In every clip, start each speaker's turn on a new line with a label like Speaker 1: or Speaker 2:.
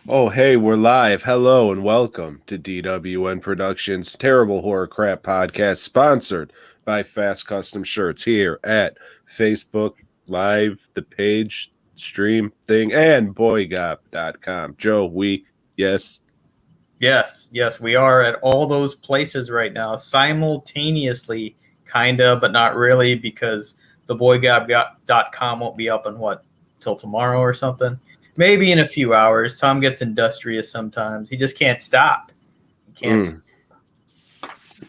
Speaker 1: Oh, hey, we're live. Hello and welcome to DWN Productions Terrible Horror Crap Podcast, sponsored by Fast Custom Shirts here at Facebook Live, the page, stream thing, and Boygob.com. Joe, week, yes.
Speaker 2: Yes, we are at all those places right now simultaneously, kinda, but not really because the boygob.com won't be up in till tomorrow or something. Maybe in a few hours. Tom gets industrious sometimes. He just can't stop. He can't.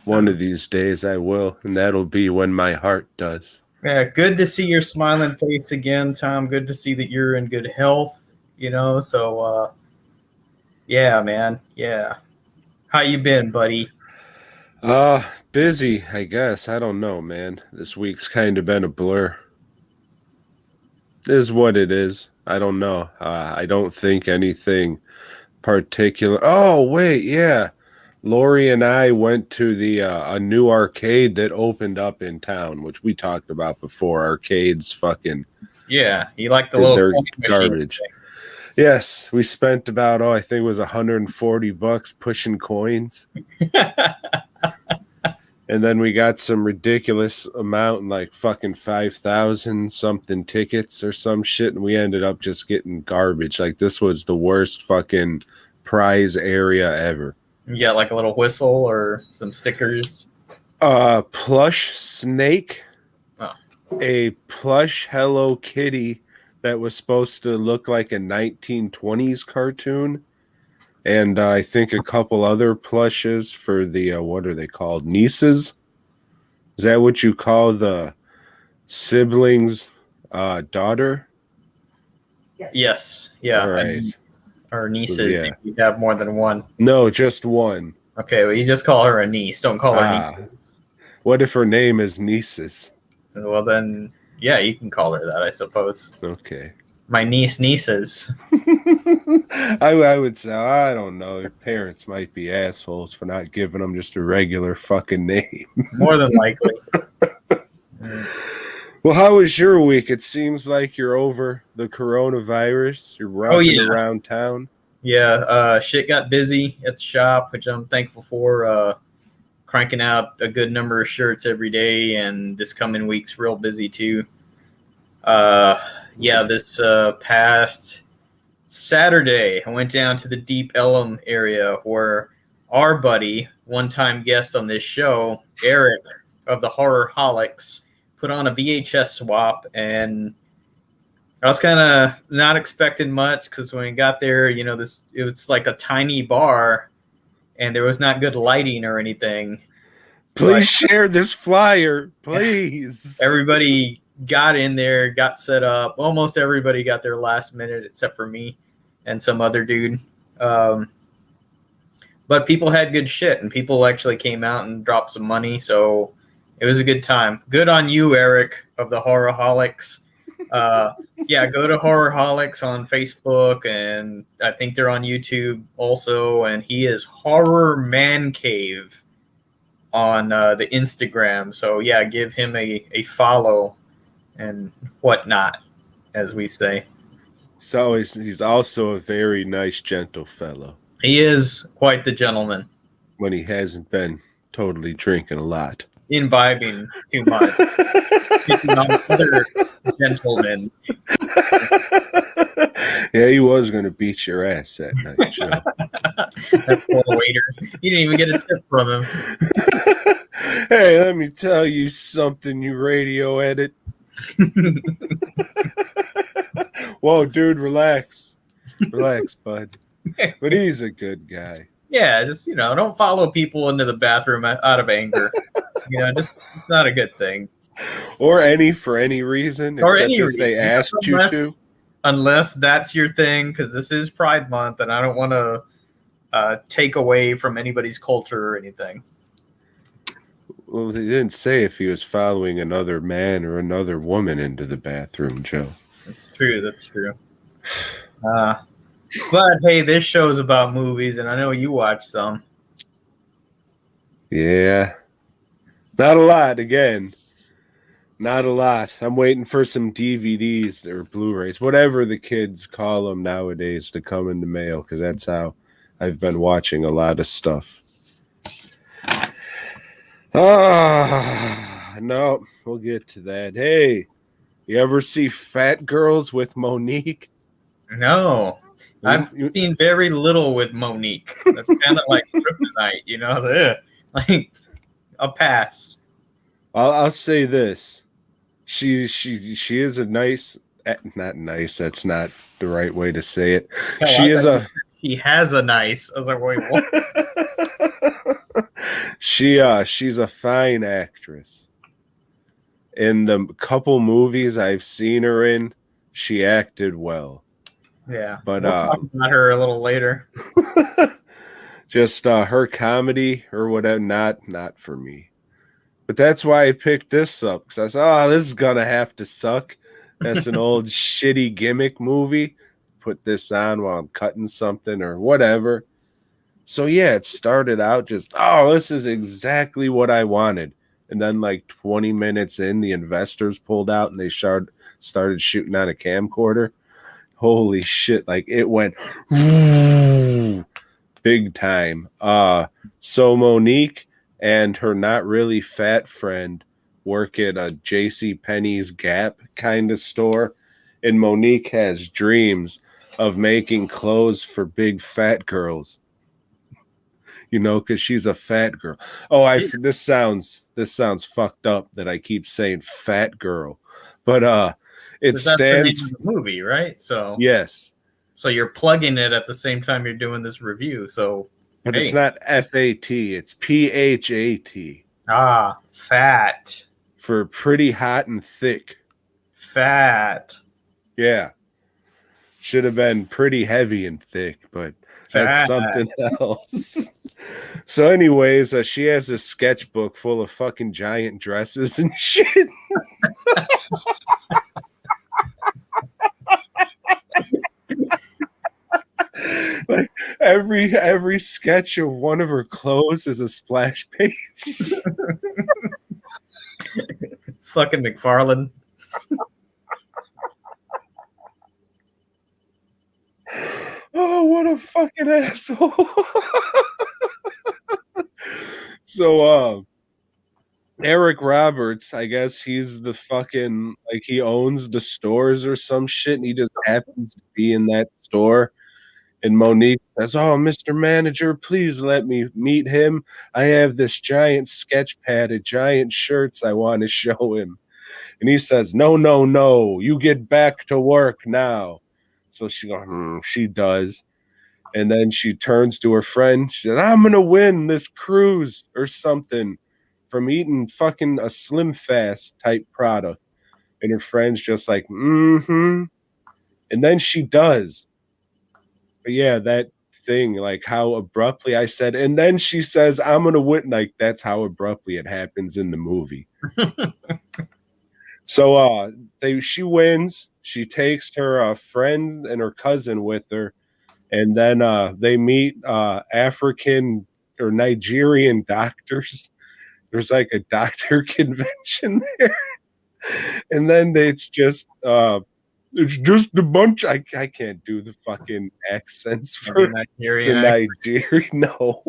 Speaker 1: One of these days I will, and that'll be when my heart does.
Speaker 2: Yeah, good to see your smiling face again, Tom. Good to see that you're in good health. Yeah, man. Yeah. How you been, buddy?
Speaker 1: Busy, I guess. I don't know, man. This week's kind of been a blur. It is what it is. I don't know. I don't think anything particular. Oh, wait, yeah. Lori and I went to the a new arcade that opened up in town, which we talked about before. Arcades fucking
Speaker 2: Yeah, you like the little
Speaker 1: they're
Speaker 2: coin machine
Speaker 1: garbage. Yes, we spent about I think it was $140 pushing coins. And then we got some ridiculous amount, like fucking 5,000 something tickets or some shit, and we ended up just getting garbage. Like this was the worst fucking prize area ever.
Speaker 2: You got like a little whistle or some stickers.
Speaker 1: Plush snake, a plush Hello Kitty that was supposed to look like a 1920s cartoon, and I think a couple other plushes for the what are they called? Nieces? Is that what you call the siblings' daughter?
Speaker 2: Yes. Yeah.
Speaker 1: All right.
Speaker 2: Or nieces.
Speaker 1: So, yeah.
Speaker 2: You have more than one.
Speaker 1: No, just one.
Speaker 2: Okay, well, you just call her a niece. Don't call her niece.
Speaker 1: What if her name is Nieces?
Speaker 2: Well, then, yeah, you can call her that, I suppose.
Speaker 1: Okay.
Speaker 2: My nieces.
Speaker 1: I would say, I don't know. Your parents might be assholes for not giving them just a regular fucking name.
Speaker 2: More than likely.
Speaker 1: Well, how was your week? It seems like you're over the coronavirus. You're roughing around town.
Speaker 2: Yeah, shit got busy at the shop, which I'm thankful for. Cranking out a good number of shirts every day, and this coming week's real busy too. This past Saturday, I went down to the Deep Ellum area where our buddy, one-time guest on this show, Eric of the Horrorholics, put on a VHS swap, and I was kind of not expecting much because when we got there, it was like a tiny bar, and there was not good lighting or anything.
Speaker 1: Please share this flyer, please.
Speaker 2: Everybody got in there, got set up. Almost everybody got there last minute except for me and some other dude. But people had good shit, and people actually came out and dropped some money, so it was a good time. Good on you, Eric of the Horrorholics. Go to Horrorholics on Facebook, and I think they're on YouTube also, and he is Horror Man Cave on the Instagram. So yeah, give him a follow and whatnot, as we say.
Speaker 1: So he's also a very nice, gentle fellow.
Speaker 2: He is quite the gentleman.
Speaker 1: When he hasn't been totally drinking a lot.
Speaker 2: Imbibing too much. Speaking on other gentlemen.
Speaker 1: Yeah, he was going to beat your ass that night, Joe.
Speaker 2: That poor waiter. You didn't even get a tip from him.
Speaker 1: Hey, let me tell you something, you radio edit. Whoa, dude, relax. Relax, bud. But he's a good guy.
Speaker 2: Yeah, just, don't follow people into the bathroom out of anger. It's not a good thing.
Speaker 1: Or for any reason.
Speaker 2: Or any
Speaker 1: if
Speaker 2: reason.
Speaker 1: They asked you to.
Speaker 2: Unless that's your thing, because this is Pride Month, and I don't want to take away from anybody's culture or anything.
Speaker 1: Well, they didn't say if he was following another man or another woman into the bathroom, Joe.
Speaker 2: That's true. But hey, this show's about movies, and I know you watch some.
Speaker 1: Yeah. Not a lot, again. Not a lot. I'm waiting for some DVDs or Blu-rays, whatever the kids call them nowadays, to come in the mail, because that's how I've been watching a lot of stuff. No, we'll get to that. Hey, you ever see Phat Girlz with Monique?
Speaker 2: No, I've seen very little with Monique. That's kind of like kryptonite, you know. Like a pass.
Speaker 1: I'll say this: she is a nice, not nice. That's not the right way to say it.
Speaker 2: Hell,
Speaker 1: She is a.
Speaker 2: He has a nice. I was like, wait, what?
Speaker 1: She's a fine actress. In the couple movies I've seen her in, she acted well.
Speaker 2: Yeah,
Speaker 1: but
Speaker 2: we'll talk about her a little later.
Speaker 1: Just her comedy or whatever, not for me. But that's why I picked this up, because I said, oh, this is gonna have to suck. That's an old shitty gimmick movie. Put this on while I'm cutting something or whatever. So yeah, it started out just, oh, this is exactly what I wanted. And then like 20 minutes in, the investors pulled out and they started shooting on a camcorder. Holy shit, like it went big time. So Monique and her not really fat friend work at a JC Penney's Gap kind of store, and Monique has dreams of making clothes for big fat girls. You know, because she's a fat girl. Oh, this sounds fucked up that I keep saying fat girl, but it stands
Speaker 2: for the movie, right? So
Speaker 1: yes.
Speaker 2: So you're plugging it at the same time you're doing this review. So,
Speaker 1: but hey. It's not FAT, it's PHAT.
Speaker 2: Ah, fat.
Speaker 1: For pretty hot and thick.
Speaker 2: Fat.
Speaker 1: Yeah. Should have been pretty heavy and thick, but that's something else. So anyways, she has a sketchbook full of fucking giant dresses and shit. Like every sketch of one of her clothes is a splash page.
Speaker 2: Fucking McFarlane.
Speaker 1: Oh, what a fucking asshole. So Eric Roberts, I guess he's the fucking, like, he owns the stores or some shit, and he just happens to be in that store. And Monique says, oh, Mr. Manager, please let me meet him. I have this giant sketch pad of giant shirts I want to show him. And he says, no, you get back to work now. So she goes, she does. And then she turns to her friend. She says, I'm going to win this cruise or something from eating fucking a Slim Fast type product. And her friend's just like, mm-hmm. And then she does. But yeah, that thing, like how abruptly I said, and then she says, I'm going to win. Like, that's how abruptly it happens in the movie. So she wins. She takes her friend and her cousin with her. And then they meet African or Nigerian doctors. There's like a doctor convention there. And then it's just a bunch. I can't do the fucking accents for Nigerian. No.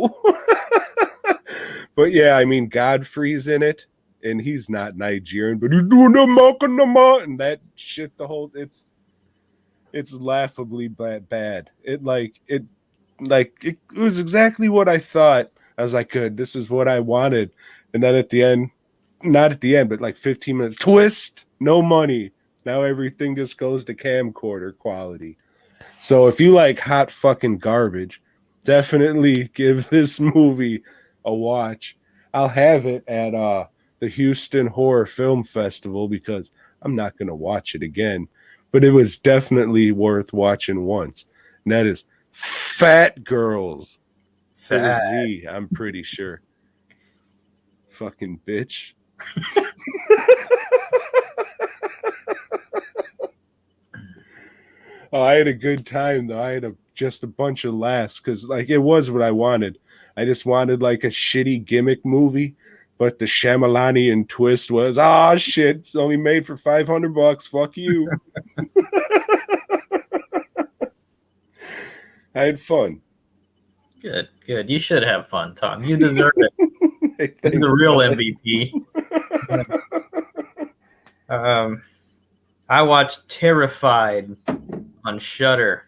Speaker 1: But yeah, I mean, Godfrey's in it. And he's not Nigerian, but he's doing the Makanama and that shit. It's laughably bad. It was exactly what I thought. I was like, good, this is what I wanted. And then at the end, not at the end, but like 15 minutes, twist, no money. Now everything just goes to camcorder quality. So if you like hot fucking garbage, definitely give this movie a watch. I'll have it at the Houston Horror Film Festival because I'm not going to watch it again. But it was definitely worth watching once. And that is Phat Girlz. With a Z, I'm pretty sure. Fucking bitch. Oh, I had a good time, though. I had just a bunch of laughs because, like, it was what I wanted. I just wanted, like, a shitty gimmick movie But the Shyamalanian twist was, ah, shit, it's only made for $500. Fuck you. I had fun.
Speaker 2: Good. You should have fun, Tom. You deserve it. You're the real MVP. I watched Terrified on Shudder.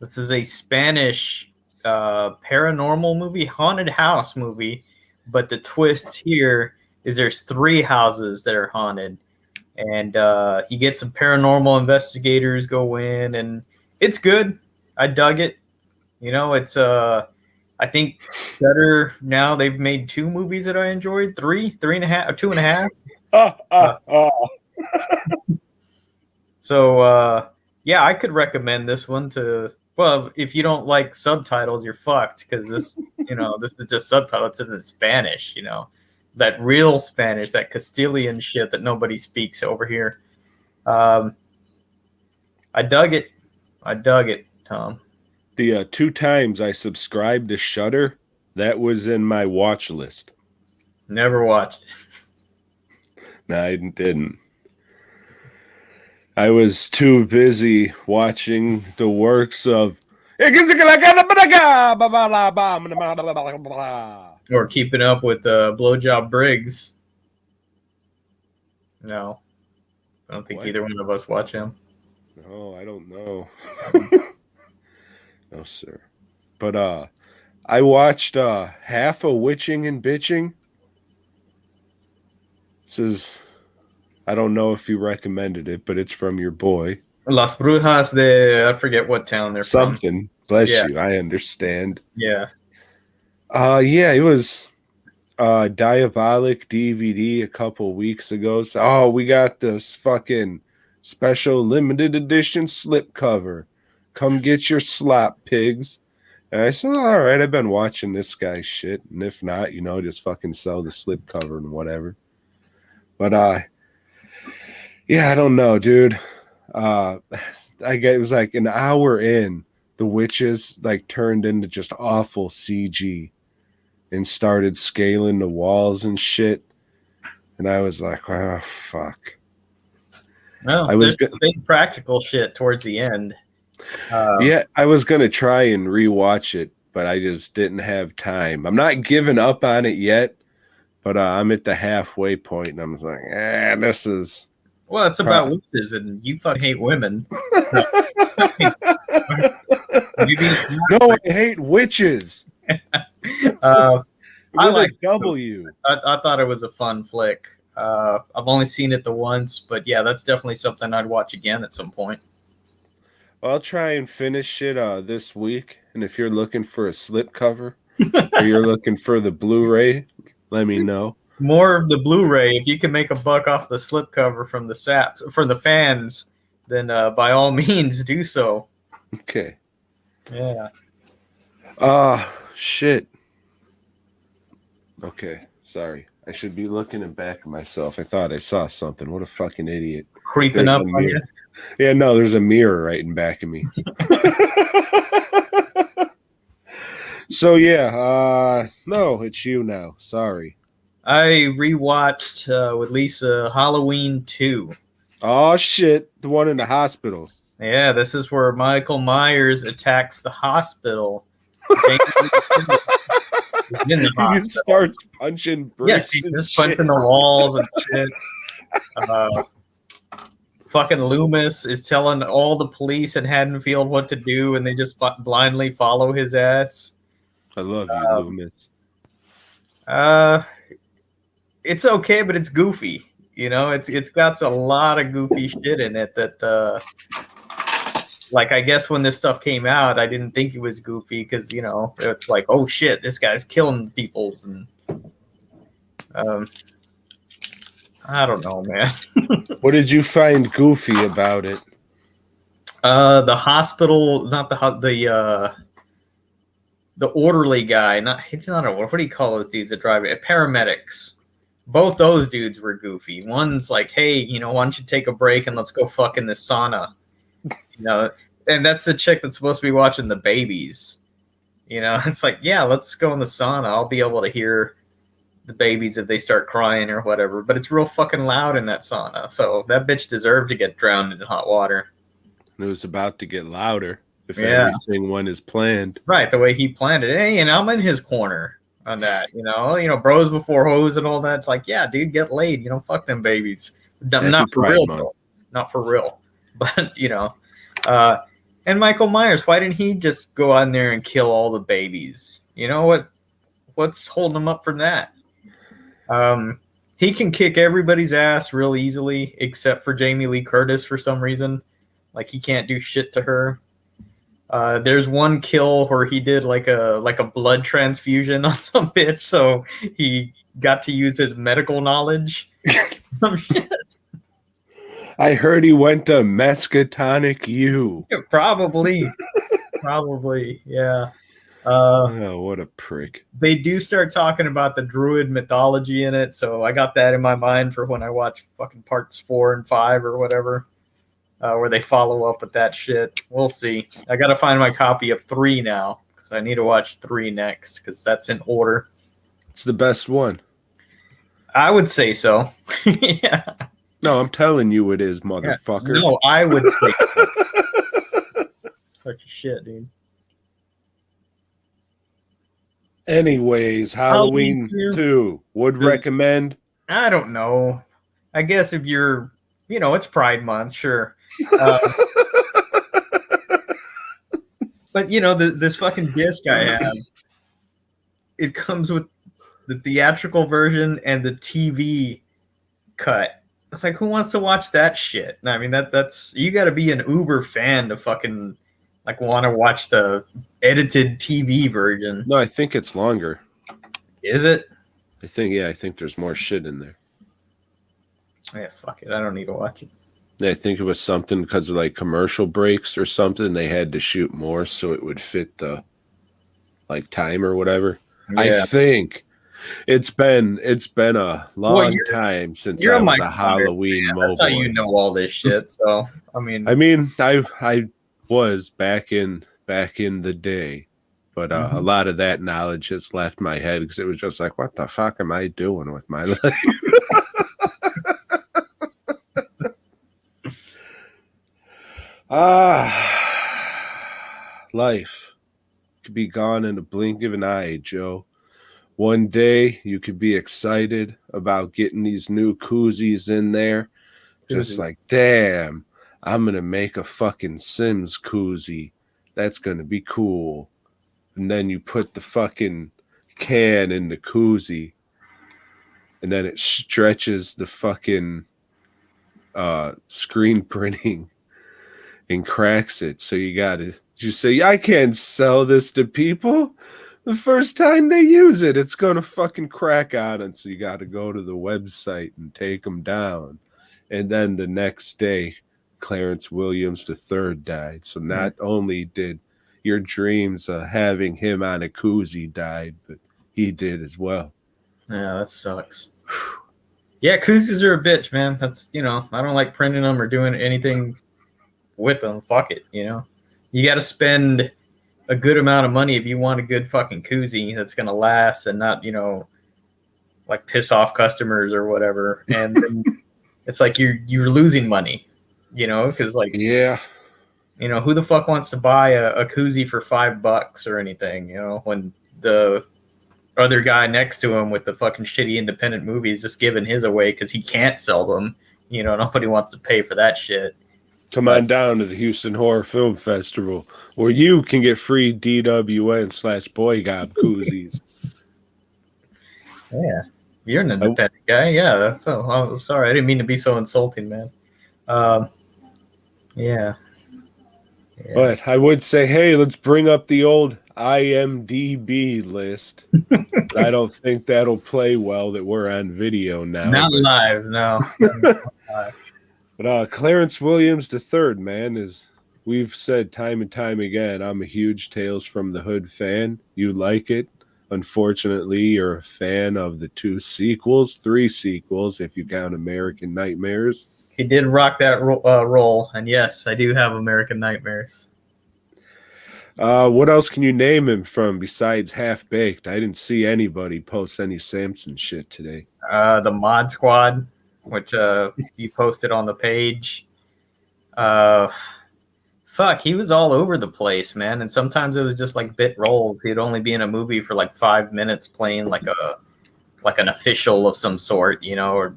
Speaker 2: This is a Spanish paranormal movie, haunted house movie, but the twist here is there's 3 houses that are haunted, and you get some paranormal investigators go in, and it's good. I dug it. You know, it's I think Shudder now they've made 2 movies that I enjoyed, 3 and a half, or 2.5. So yeah, I could recommend this one to. Well, if you don't like subtitles, you're fucked because this, this is just subtitles. It's in Spanish, that real Spanish, that Castilian shit that nobody speaks over here. I dug it, Tom.
Speaker 1: The 2 times I subscribed to Shudder, that was in my watch list.
Speaker 2: Never watched.
Speaker 1: No, I didn't. I was too busy watching the works of or
Speaker 2: keeping up with Blowjob Briggs. No, I don't think either one of us watch him.
Speaker 1: No, I don't know. No, sir. But I watched half of Witching and Bitching. This is, I don't know if you recommended it, but it's from your boy.
Speaker 2: Las Brujas de, I forget what town they're from.
Speaker 1: Something. Bless you. I understand.
Speaker 2: Yeah.
Speaker 1: Yeah, it was Diabolic DVD a couple weeks ago. So, we got this fucking special limited edition slipcover. Come get your slop, pigs. And I said, all right, I've been watching this guy's shit. And if not, just fucking sell the slipcover and whatever. But, yeah, I don't know, dude. It was like an hour in, the witches turned into just awful CG and started scaling the walls and shit. And I was like, oh, fuck.
Speaker 2: Well, there's big practical shit towards the end.
Speaker 1: Yeah, I was going to try and rewatch it, but I just didn't have time. I'm not giving up on it yet, but I'm at the halfway point, and I'm like, this is...
Speaker 2: Well, it's about witches, and you fucking hate women.
Speaker 1: Maybe it's not. No, I hate witches.
Speaker 2: I like
Speaker 1: W.
Speaker 2: I thought it was a fun flick. I've only seen it the once, but yeah, that's definitely something I'd watch again at some point.
Speaker 1: I'll try and finish it this week, and if you're looking for a slipcover or you're looking for the Blu-ray, let me know.
Speaker 2: More of the Blu-ray. If you can make $1 off the slipcover from the saps for the fans, then by all means do so.
Speaker 1: Okay.
Speaker 2: Yeah.
Speaker 1: Shit. Okay, sorry. I should be looking in back of myself. I thought I saw something. What a fucking idiot.
Speaker 2: Creeping up on you.
Speaker 1: Yeah, no, there's a mirror right in back of me. So yeah, no, it's you now. Sorry.
Speaker 2: I rewatched with Lisa Halloween 2.
Speaker 1: Oh shit, the one in the hospital.
Speaker 2: Yeah, this is where Michael Myers attacks the hospital. In the hospital.
Speaker 1: He starts punching bricks.
Speaker 2: Yes, he just punching the walls and shit. Fucking Loomis is telling all the police in Haddonfield what to do, and they just blindly follow his ass.
Speaker 1: I love you, Loomis.
Speaker 2: It's okay, but it's goofy. It's got a lot of goofy shit in it that, I guess when this stuff came out, I didn't think it was goofy because, it's like, oh shit, this guy's killing peoples. And I don't know, man.
Speaker 1: What did you find goofy about it?
Speaker 2: The hospital, not the orderly guy. It's not a, what do you call those dudes that drive it? Paramedics. Both those dudes were goofy. One's like, hey, why don't you take a break and let's go fuck in this sauna? And that's the chick that's supposed to be watching the babies. It's like, yeah, let's go in the sauna. I'll be able to hear the babies if they start crying or whatever. But it's real fucking loud in that sauna, so that bitch deserved to get drowned in hot water.
Speaker 1: It was about to get louder if
Speaker 2: Yeah.
Speaker 1: everything went as planned.
Speaker 2: Right, the way he planned it. Hey, and I'm in his corner on that. Bros before hoes and all that. It's like, yeah, dude, get laid. Fuck them babies. Not for real, though. Not for real. But and Michael Myers, why didn't he just go out there and kill all the babies? What's holding him up from that? He can kick everybody's ass real easily, except for Jamie Lee Curtis for some reason. Like, he can't do shit to her. There's one kill where he did like a blood transfusion on some bitch, so he got to use his medical knowledge.
Speaker 1: I heard he went to Mescatonic U.
Speaker 2: Probably, yeah.
Speaker 1: Oh, what a prick.
Speaker 2: They do start talking about the druid mythology in it, so I got that in my mind for when I watch fucking parts 4 and 5 or whatever, where they follow up with that shit. We'll see. I got to find my copy of 3 now, because I need to watch 3 next, because that's in order.
Speaker 1: It's the best one.
Speaker 2: I would say so. Yeah.
Speaker 1: No, I'm telling you it is, motherfucker.
Speaker 2: Yeah. No, I would say so. Such a shit, dude.
Speaker 1: Anyways, Halloween 2. Would recommend?
Speaker 2: I don't know. I guess if you're, it's Pride Month, sure. But, this fucking disc I have, it comes with the theatrical version and the TV cut. It's like, who wants to watch that shit? I mean, that's you got to be an uber fan to fucking want to watch the edited TV version.
Speaker 1: No, I think it's longer.
Speaker 2: Is it?
Speaker 1: I think there's more shit in there.
Speaker 2: Yeah, fuck it. I don't need to watch it.
Speaker 1: I think it was something because of commercial breaks or something. They had to shoot more so it would fit the time or whatever. Yeah. I think. It's been a long time since I was a Halloween mobile.
Speaker 2: That's how you know all this shit. So
Speaker 1: I was back in the day, but a lot of that knowledge has left my head because it was just like, what the fuck am I doing with my life? Life could be gone in a blink of an eye, Joe. One day you could be excited about getting these new koozies in there. Just like, damn, I'm going to make a fucking Sims koozie. That's going to be cool. And then you put the fucking can in the koozie. And then it stretches the fucking screen printing and cracks it. So you say, I can't sell this to people. The first time they use it, it's going to fucking crack on it. So you got to go to the website and take them down. And then the next day, Clarence Williams III died. So not only did your dreams of having him on a koozie died, but he did as well.
Speaker 2: Yeah, that sucks. Yeah, koozies are a bitch, man. That's, I don't like printing them or doing anything with them. Fuck it, You got to spend a good amount of money if you want a good fucking koozie that's going to last and not, piss off customers or whatever. And then it's like you're losing money, because
Speaker 1: yeah,
Speaker 2: who the fuck wants to buy a koozie for $5 or anything, when the other guy next to him with the fucking shitty independent movie is just giving his away because he can't sell them. Nobody wants to pay for that shit.
Speaker 1: Come on down to the Houston Horror Film Festival where you can get free DWN/Boygob koozies.
Speaker 2: Yeah. You're an independent guy. Yeah. So I'm sorry. I didn't mean to be so insulting, man. Yeah.
Speaker 1: But I would say, hey, let's bring up the old IMDb list. I don't think that'll play well that we're on video now.
Speaker 2: Not live, no.
Speaker 1: But Clarence Williams III, man, as we've said time and time again, I'm a huge Tales from the Hood fan. You like it. Unfortunately, you're a fan of the 2 sequels, 3 sequels, if you count American Nightmares.
Speaker 2: He did rock that role, and yes, I do have American Nightmares.
Speaker 1: What else can you name him from besides Half Baked? I didn't see anybody post any Samson shit today.
Speaker 2: The Mod Squad, which you posted on the page. Fuck, he was all over the place, man. And sometimes it was just like bit roles. He'd only be in a movie for like 5 minutes playing like an official of some sort, you know, or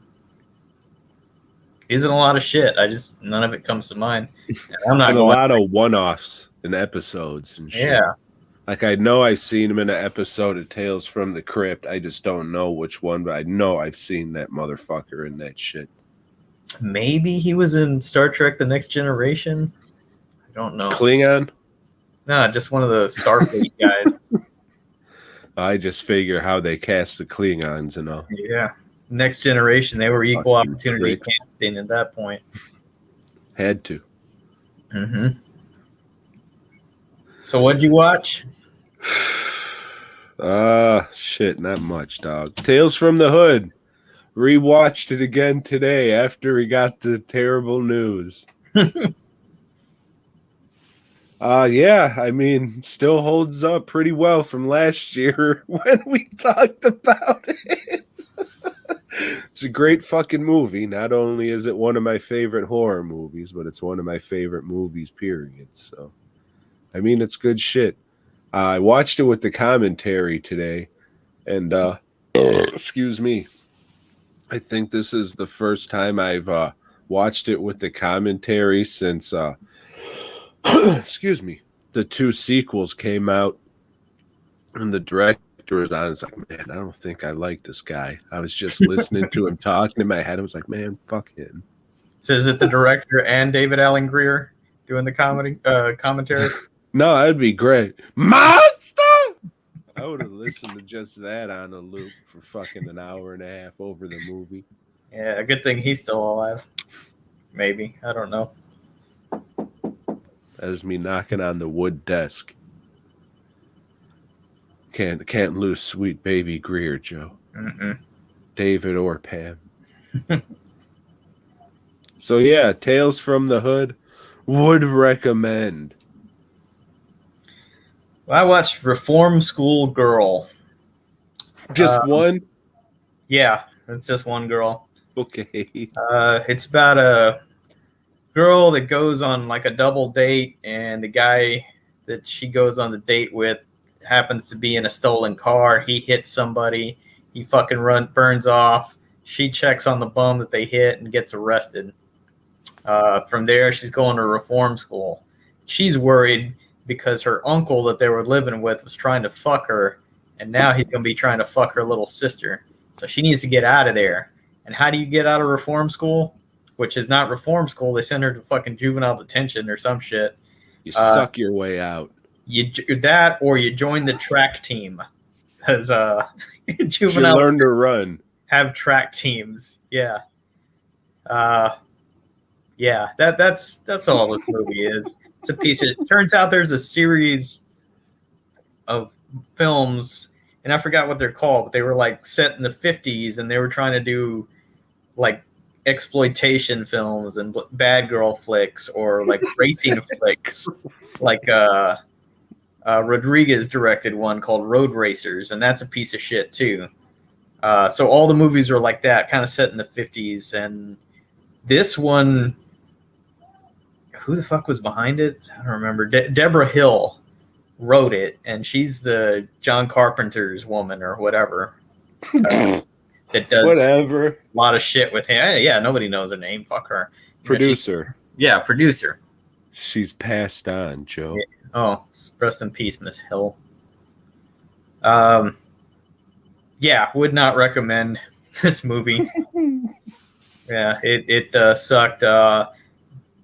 Speaker 2: he's in a lot of shit. None of it comes to mind. And I'm not
Speaker 1: and
Speaker 2: going
Speaker 1: a lot of one-offs in episodes and shit.
Speaker 2: Yeah.
Speaker 1: Like I know I've seen him in an episode of Tales from the Crypt. I just don't know which one, but I know I've seen that motherfucker in that shit.
Speaker 2: Maybe he was in Star Trek: The Next Generation. I don't know.
Speaker 1: Klingon?
Speaker 2: No, just one of the Starfleet guys.
Speaker 1: I just figure how they cast the Klingons and all.
Speaker 2: Yeah. Next Generation, they were equal
Speaker 1: Fucking
Speaker 2: opportunity
Speaker 1: pricks.
Speaker 2: casting at that point.
Speaker 1: Had to.
Speaker 2: Mm-hmm. So what'd you watch?
Speaker 1: Shit, not much, dog. Tales from the Hood. Rewatched it again today after we got the terrible news. Yeah, I mean, still holds up pretty well from last year when we talked about it. It's a great fucking movie. Not only is it one of my favorite horror movies, but it's one of my favorite movies, period. So, I mean, it's good shit. I watched it with the commentary today, and excuse me, I think this is the first time I've watched it with the commentary since excuse me, the 2 sequels came out, and the director was on. It's like, man, I don't think I like this guy. I was just listening to him talking in my head. I was like, man, fuck him.
Speaker 2: So is it the director and David Alan Grier doing the commentary?
Speaker 1: No, that'd be great. Monster! I would have listened to just that on a loop for fucking an hour and a half over the movie.
Speaker 2: Yeah, a good thing he's still alive. Maybe. I don't know.
Speaker 1: That was me knocking on the wood desk. Can't lose sweet baby Grier, Joe.
Speaker 2: Mm-mm.
Speaker 1: David or Pam. So yeah, Tales from the Hood would recommend.
Speaker 2: Well, I watched Reform School Girl.
Speaker 1: Just one?
Speaker 2: Yeah, it's just one girl.
Speaker 1: Okay.
Speaker 2: It's about a girl that goes on like a double date, and the guy that she goes on the date with happens to be in a stolen car. He hits somebody. He fucking burns off. She checks on the bum that they hit and gets arrested. From there, she's going to reform school. She's worried because her uncle that they were living with was trying to fuck her, and now he's going to be trying to fuck her little sister. So she needs to get out of there. And how do you get out of reform school? Which is not reform school. They send her to fucking juvenile detention or some shit.
Speaker 1: You suck your way out.
Speaker 2: That or you join the track team. Because juvenile
Speaker 1: you learn to run.
Speaker 2: Have track teams. Yeah. Yeah, that's all this movie is. It's a piece of, it turns out there's a series of films, and I forgot what they're called, but they were like set in the 50s, and they were trying to do like exploitation films and bad girl flicks or like racing flicks. Like Rodriguez directed one called Road Racers, and that's a piece of shit too. So all the movies are like that, kind of set in the 50s, and this one, who the fuck was behind it? I don't remember. Deborah Hill wrote it, and she's the John Carpenter's woman or whatever. That does
Speaker 1: whatever.
Speaker 2: A lot of shit with him. Yeah, nobody knows her name. Fuck her.
Speaker 1: Producer.
Speaker 2: Yeah, producer.
Speaker 1: She's passed on, Joe.
Speaker 2: Yeah. Oh, rest in peace, Miss Hill. Yeah, would not recommend this movie. Yeah, it sucked.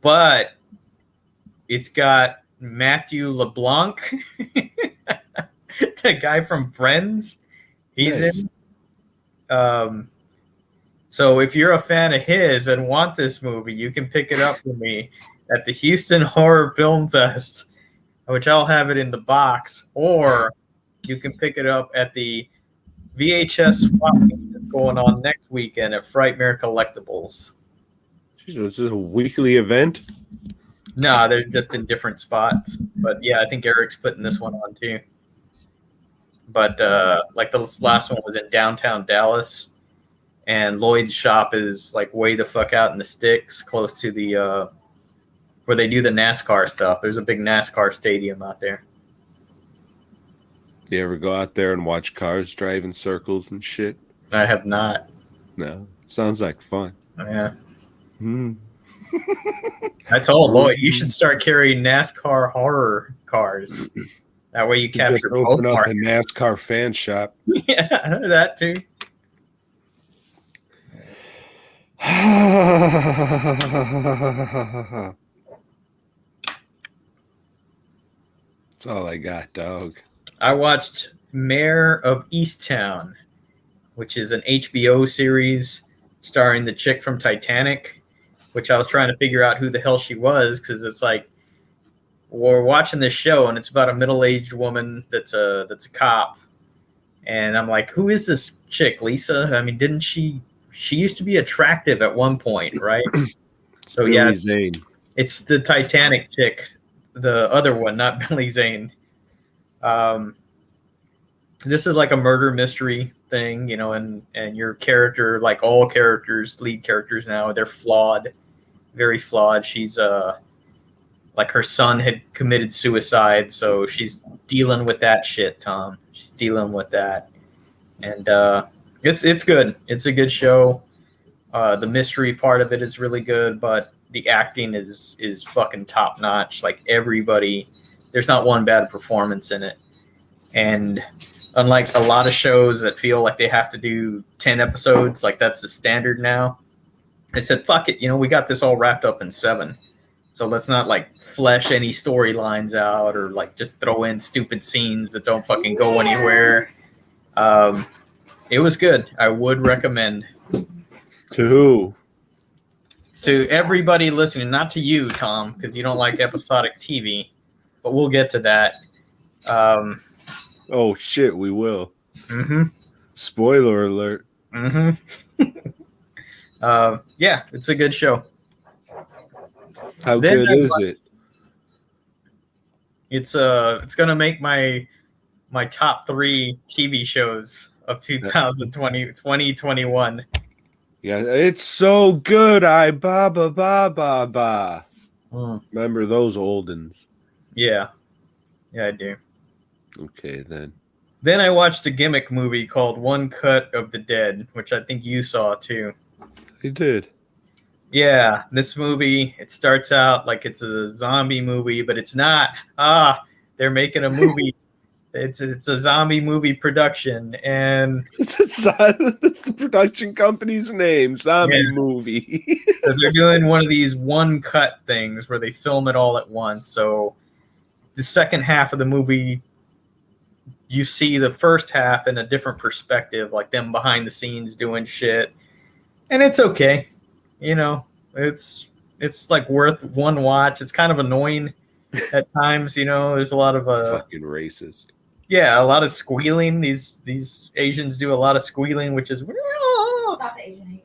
Speaker 2: But it's got Matthew LeBlanc, the guy from Friends. He's
Speaker 1: nice.
Speaker 2: in. So if you're a fan of his and want this movie, you can pick it up for me at the Houston Horror Film Fest, which I'll have it in the box, or you can pick it up at the VHS swap meet that's going on next weekend at Frightmare Collectibles.
Speaker 1: Jeez, is this a weekly event?
Speaker 2: No, they're just in different spots. But yeah, I think Eric's putting this one on too. But like the last one was in downtown Dallas, and Lloyd's shop is like way the fuck out in the sticks, close to the where they do the NASCAR stuff. There's a big NASCAR stadium out there.
Speaker 1: You ever go out there and watch cars drive in circles and shit?
Speaker 2: I have not.
Speaker 1: No. Sounds like fun.
Speaker 2: Yeah.
Speaker 1: Hmm.
Speaker 2: I told Lloyd you should start carrying NASCAR horror cars. That way you capture
Speaker 1: just
Speaker 2: both
Speaker 1: open up
Speaker 2: markets.
Speaker 1: a NASCAR fan shop.
Speaker 2: Yeah, that too.
Speaker 1: That's all I got, dog.
Speaker 2: I watched Mayor of Easttown, which is an HBO series starring the chick from Titanic, which I was trying to figure out who the hell she was, because it's like we're watching this show and it's about a middle-aged woman that's a cop, and I'm like, who is this chick, Lisa? I mean, didn't she used to be attractive at one point, right? So
Speaker 1: Billy
Speaker 2: yeah,
Speaker 1: Zane.
Speaker 2: it's the Titanic chick, the other one, not Billy Zane. This is like a murder mystery thing, you know, and your character, like all characters, lead characters now, they're flawed, very flawed. She's like her son had committed suicide, so she's dealing with that shit, Tom. She's dealing with that, and it's good. It's a good show. The mystery part of it is really good, but the acting is fucking top notch. Like everybody, there's not one bad performance in it. And unlike a lot of shows that feel like they have to do 10 episodes, like that's the standard now, I said, fuck it, you know, we got this all wrapped up in 7. So let's not like flesh any storylines out or like just throw in stupid scenes that don't fucking go anywhere. It was good. I would recommend.
Speaker 1: To who?
Speaker 2: To everybody listening, not to you, Tom, because you don't like episodic TV, but we'll get to that.
Speaker 1: Oh shit, we will.
Speaker 2: Mm-hmm.
Speaker 1: Spoiler alert.
Speaker 2: Mm-hmm. Yeah, it's a good show.
Speaker 1: How
Speaker 2: Then
Speaker 1: good is it?
Speaker 2: It's gonna make my top 3 TV shows of 2021.
Speaker 1: Yeah, it's so good. I ba ba ba ba ba.
Speaker 2: Mm.
Speaker 1: Remember those old uns?
Speaker 2: Yeah, I do.
Speaker 1: Okay, then.
Speaker 2: Then I watched a gimmick movie called One Cut of the Dead, which I think you saw too.
Speaker 1: I did.
Speaker 2: Yeah, this movie, it starts out like it's a zombie movie, but it's not. They're making a movie. It's a zombie movie production, and
Speaker 1: That's the production company's name. Zombie movie.
Speaker 2: so they're doing one of these one cut things where they film it all at once. So the second half of the movie, you see the first half in a different perspective, like them behind the scenes doing shit, and it's okay. You know, it's like worth one watch. It's kind of annoying at times. You know, there's a lot of
Speaker 1: Fucking racist.
Speaker 2: Yeah, a lot of squealing. These Asians do a lot of squealing, which is
Speaker 3: Stop the Asian hate.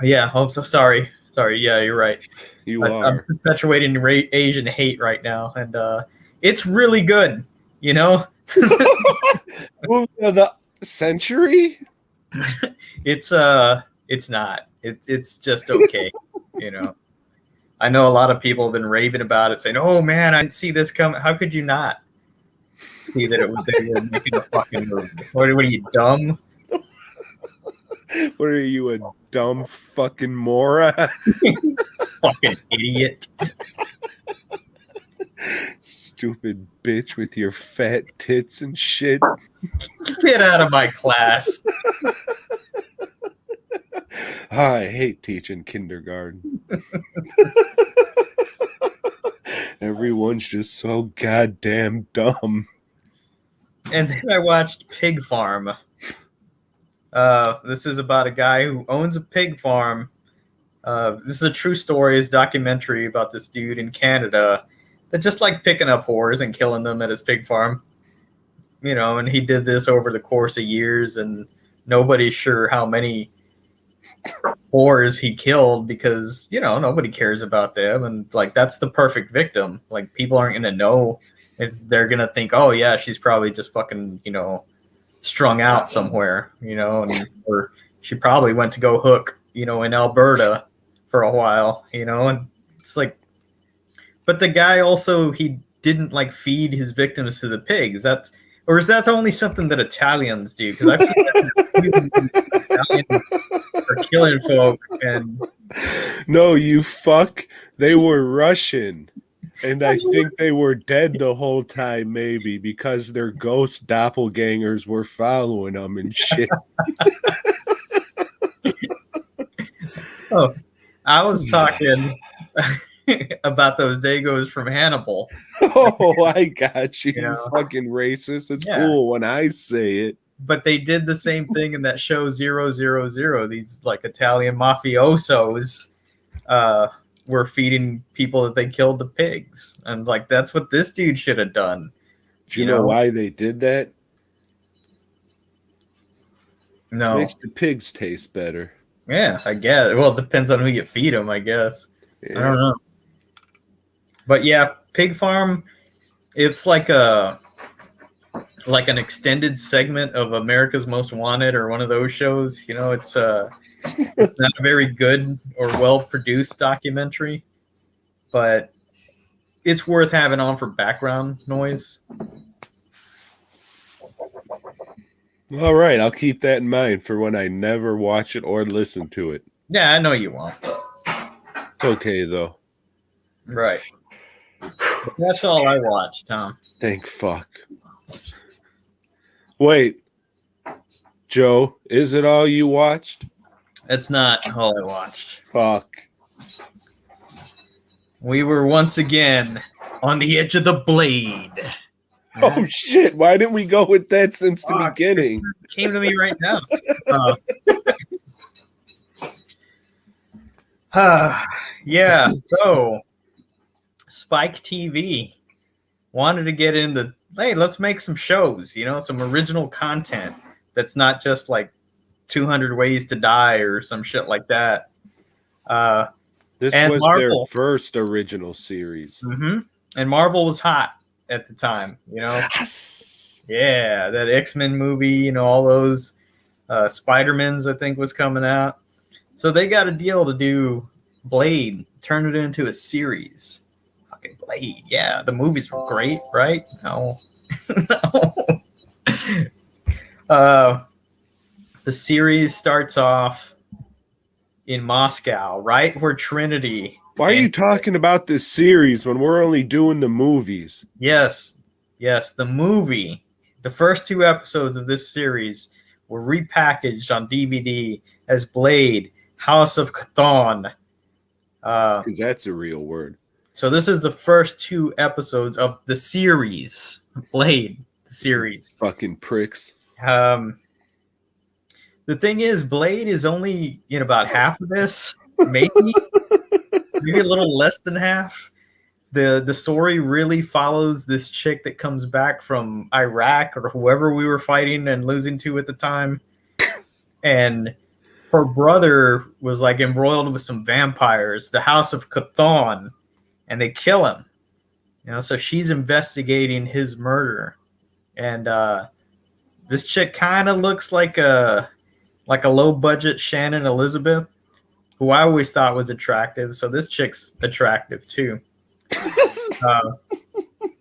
Speaker 2: yeah. I'm so sorry. Sorry. Yeah, you're right.
Speaker 1: You
Speaker 2: I'm
Speaker 1: are.
Speaker 2: perpetuating Asian hate right now, and it's really good. You know,
Speaker 1: Movie of the century?
Speaker 2: it's not. It's just okay. You know, I know a lot of people have been raving about it, saying, "Oh man, I didn't see this coming." How could you not see that they were making a fucking movie? What are you, dumb?
Speaker 1: What are you, a dumb fucking moron?
Speaker 2: Fucking idiot.
Speaker 1: Stupid bitch with your fat tits and shit.
Speaker 2: Get out of my class.
Speaker 1: I hate teaching kindergarten. Everyone's just so goddamn dumb.
Speaker 2: And then I watched Pig Farm. This is about a guy who owns a pig farm. This is a true story. It's a documentary about this dude in Canada that just like picking up whores and killing them at his pig farm. You know, and he did this over the course of years, and nobody's sure how many whores he killed because, you know, nobody cares about them. And like, that's the perfect victim. Like, people aren't going to know if they're going to think, oh, yeah, she's probably just fucking, you know, strung out somewhere, you know, and or she probably went to go hook, you know, in Alberta for a while, you know, and it's like, but the guy also, he didn't like feed his victims to the pigs. Or is that only something that Italians do? Because I've seen that Italians are killing folk, and
Speaker 1: No, you fuck. They were Russian. And I think they were dead the whole time, maybe, because their ghost doppelgangers were following them and shit.
Speaker 2: oh, I was talking about those Dagos from Hannibal.
Speaker 1: Oh, I got you,
Speaker 2: You know?
Speaker 1: fucking racist. It's
Speaker 2: Yeah.
Speaker 1: cool when I say it.
Speaker 2: But they did the same thing in that show 000. These like Italian mafiosos were feeding people that they killed the pigs, and like that's what this dude should have done.
Speaker 1: Do you know why they did that?
Speaker 2: No.
Speaker 1: Makes the pigs taste better.
Speaker 2: Yeah, I guess. Well, it depends on who you feed them, I guess.
Speaker 1: Yeah.
Speaker 2: I don't know. But yeah, Pig Farm, it's like an extended segment of America's Most Wanted or one of those shows. You know, it's not a very good or well-produced documentary, but it's worth having on for background noise.
Speaker 1: All right, I'll keep that in mind for when I never watch it or listen to it.
Speaker 2: Yeah, I know you won't.
Speaker 1: It's okay, though.
Speaker 2: Right. That's all I watched, Tom.
Speaker 1: Thank fuck. Wait, Joe, is it all you watched?
Speaker 2: That's not all I watched.
Speaker 1: Fuck.
Speaker 2: We were once again on the edge of the blade.
Speaker 1: Oh shit! Why didn't we go with that since the beginning?
Speaker 2: It came to me right now. Yeah, so Spike TV wanted to get into, hey, let's make some shows, you know, some original content that's not just like 200 Ways to Die or some shit like that.
Speaker 1: This
Speaker 2: and
Speaker 1: was
Speaker 2: Marvel.
Speaker 1: their first original series.
Speaker 2: Mm-hmm. And Marvel was hot at the time, you know.
Speaker 1: Yes.
Speaker 2: Yeah, that X-Men movie, you know, all those Spider-Mans, I think, was coming out. So they got a deal to do Blade, turn it into a series. Fucking Blade, yeah. The movies were great, right? No. No. The series starts off in Moscow, right where Trinity.
Speaker 1: Why are you talking about this series when we're only doing the movies?
Speaker 2: Yes, the movie. The first 2 episodes of this series were repackaged on DVD as Blade, House of Chthon.
Speaker 1: Because that's a real word.
Speaker 2: So this is the first 2 episodes of the series, Blade, the series.
Speaker 1: Fucking pricks.
Speaker 2: The thing is, Blade is only in about half of this, maybe a little less than half. The story really follows this chick that comes back from Iraq or whoever we were fighting and losing to at the time. And her brother was like embroiled with some vampires, the House of Chthon, and they kill him. You know, so she's investigating his murder. And this chick kind of looks like a low budget Shannon Elizabeth, who I always thought was attractive. So this chick's attractive too.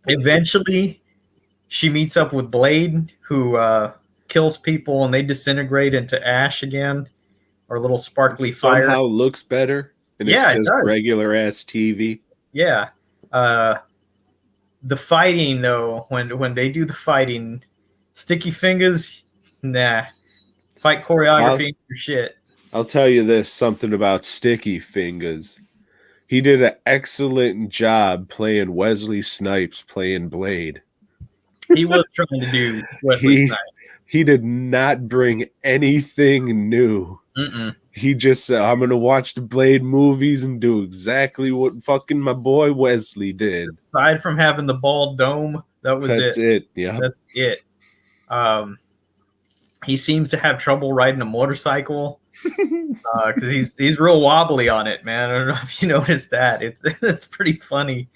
Speaker 2: Eventually, she meets up with Blade, who kills people, and they disintegrate into ash again, or little sparkly fire.
Speaker 1: Somehow looks better, and
Speaker 2: Yeah,
Speaker 1: it's
Speaker 2: it
Speaker 1: just
Speaker 2: does.
Speaker 1: regular ass TV.
Speaker 2: Yeah. The fighting, though, when they do the fighting, sticky fingers, nah. Fight choreography ain't your shit.
Speaker 1: I'll tell you this, something about Sticky Fingers. He did an excellent job playing Wesley Snipes playing Blade.
Speaker 2: He was trying to do Wesley Snipes.
Speaker 1: He did not bring anything new.
Speaker 2: Mm-mm.
Speaker 1: He just said, I'm going to watch the Blade movies and do exactly what fucking my boy Wesley did.
Speaker 2: Aside from having the bald dome, that was
Speaker 1: That's it. Yeah.
Speaker 2: That's it. He seems to have trouble riding a motorcycle. because he's real wobbly on it, man. I don't know if you noticed that. It's pretty funny.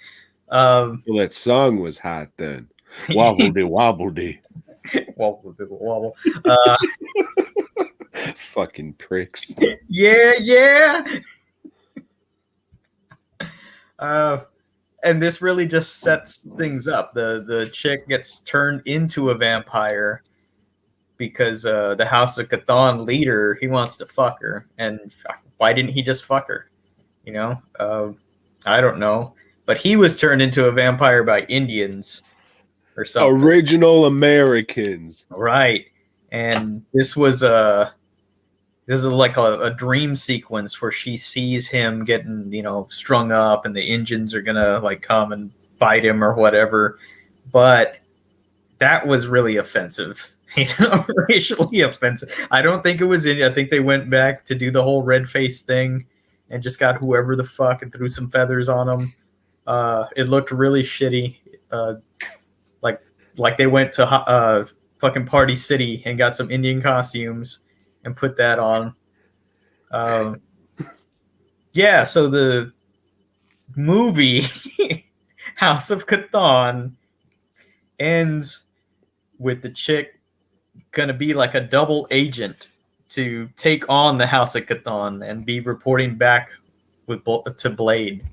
Speaker 1: Well, that song was hot then. Wobbledy wobbledy.
Speaker 2: Wobble.
Speaker 1: Fucking pricks.
Speaker 2: Yeah. And this really just sets things up. The chick gets turned into a vampire because the House of Chthon leader, he wants to fuck her. And why didn't he just fuck her? You know, I don't know. But he was turned into a vampire by Indians or something.
Speaker 1: Original Americans.
Speaker 2: Right. And this is like a dream sequence where she sees him getting, strung up and the Indians are going to like come and bite him or whatever. But that was really offensive. Racially offensive. I don't think it was I think they went back to do the whole red face thing and just got whoever the fuck and threw some feathers on them. It looked really shitty. Like they went to fucking Party City and got some Indian costumes and put that on. Yeah, so the movie House of Chthon ends with the chick gonna be like a double agent to take on the House of Chthon and be reporting back to Blade.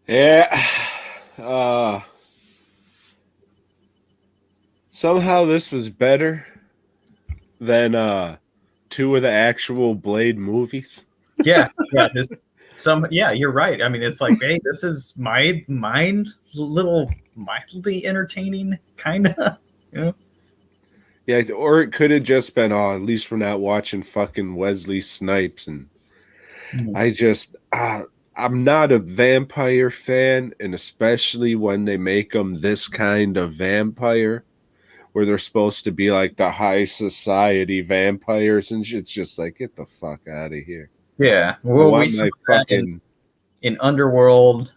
Speaker 1: Yeah. Somehow this was better than two of the actual Blade movies.
Speaker 2: Yeah. You're right. I mean, it's like, hey, this is my little mildly entertaining, kind of.
Speaker 1: Yeah, or it could have just been, at least we're not watching fucking Wesley Snipes. And I'm not a vampire fan, and especially when they make them this kind of vampire, where they're supposed to be like the high society vampires and shit. It's just like, get the fuck out of here.
Speaker 2: Yeah, well, we saw that in Underworld,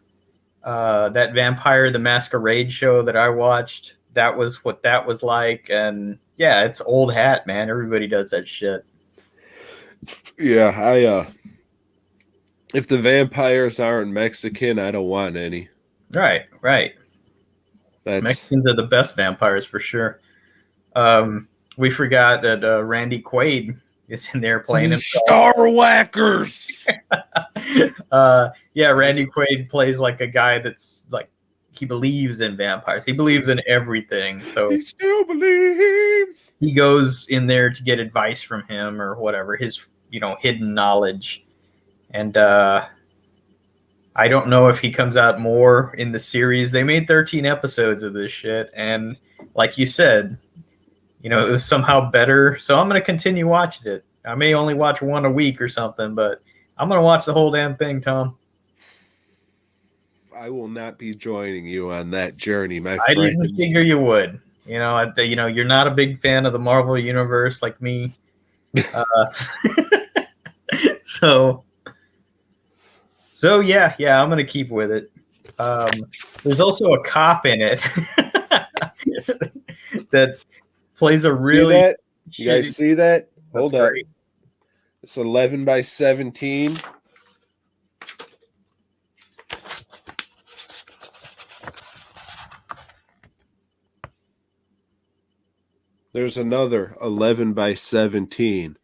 Speaker 2: that Vampire the Masquerade show that I watched. That was what that was like, and yeah, it's old hat, man. Everybody does that shit.
Speaker 1: Yeah, if the vampires aren't Mexican, I don't want any.
Speaker 2: Right. Mexicans are the best vampires for sure. We forgot that Randy Quaid is in there playing himself.
Speaker 1: Star Whackers.
Speaker 2: Yeah, Randy Quaid plays like a guy that's like, he believes in vampires. He believes in everything. So
Speaker 1: he still believes.
Speaker 2: He goes in there to get advice from him or whatever, his hidden knowledge. And I don't know if he comes out more in the series. They made 13 episodes of this shit, and like you said, it was somehow better. So I'm going to continue watching it. I may only watch one a week or something, but I'm going to watch the whole damn thing, Tom.
Speaker 1: I will not be joining you on that journey, my friend.
Speaker 2: I didn't figure you would. You're not a big fan of the Marvel Universe like me. So yeah, I'm going to keep with it. There's also a cop in it that plays a really...
Speaker 1: See that? You guys see that? Hold up. Great. It's 11 by 17. There's another 11 by 17.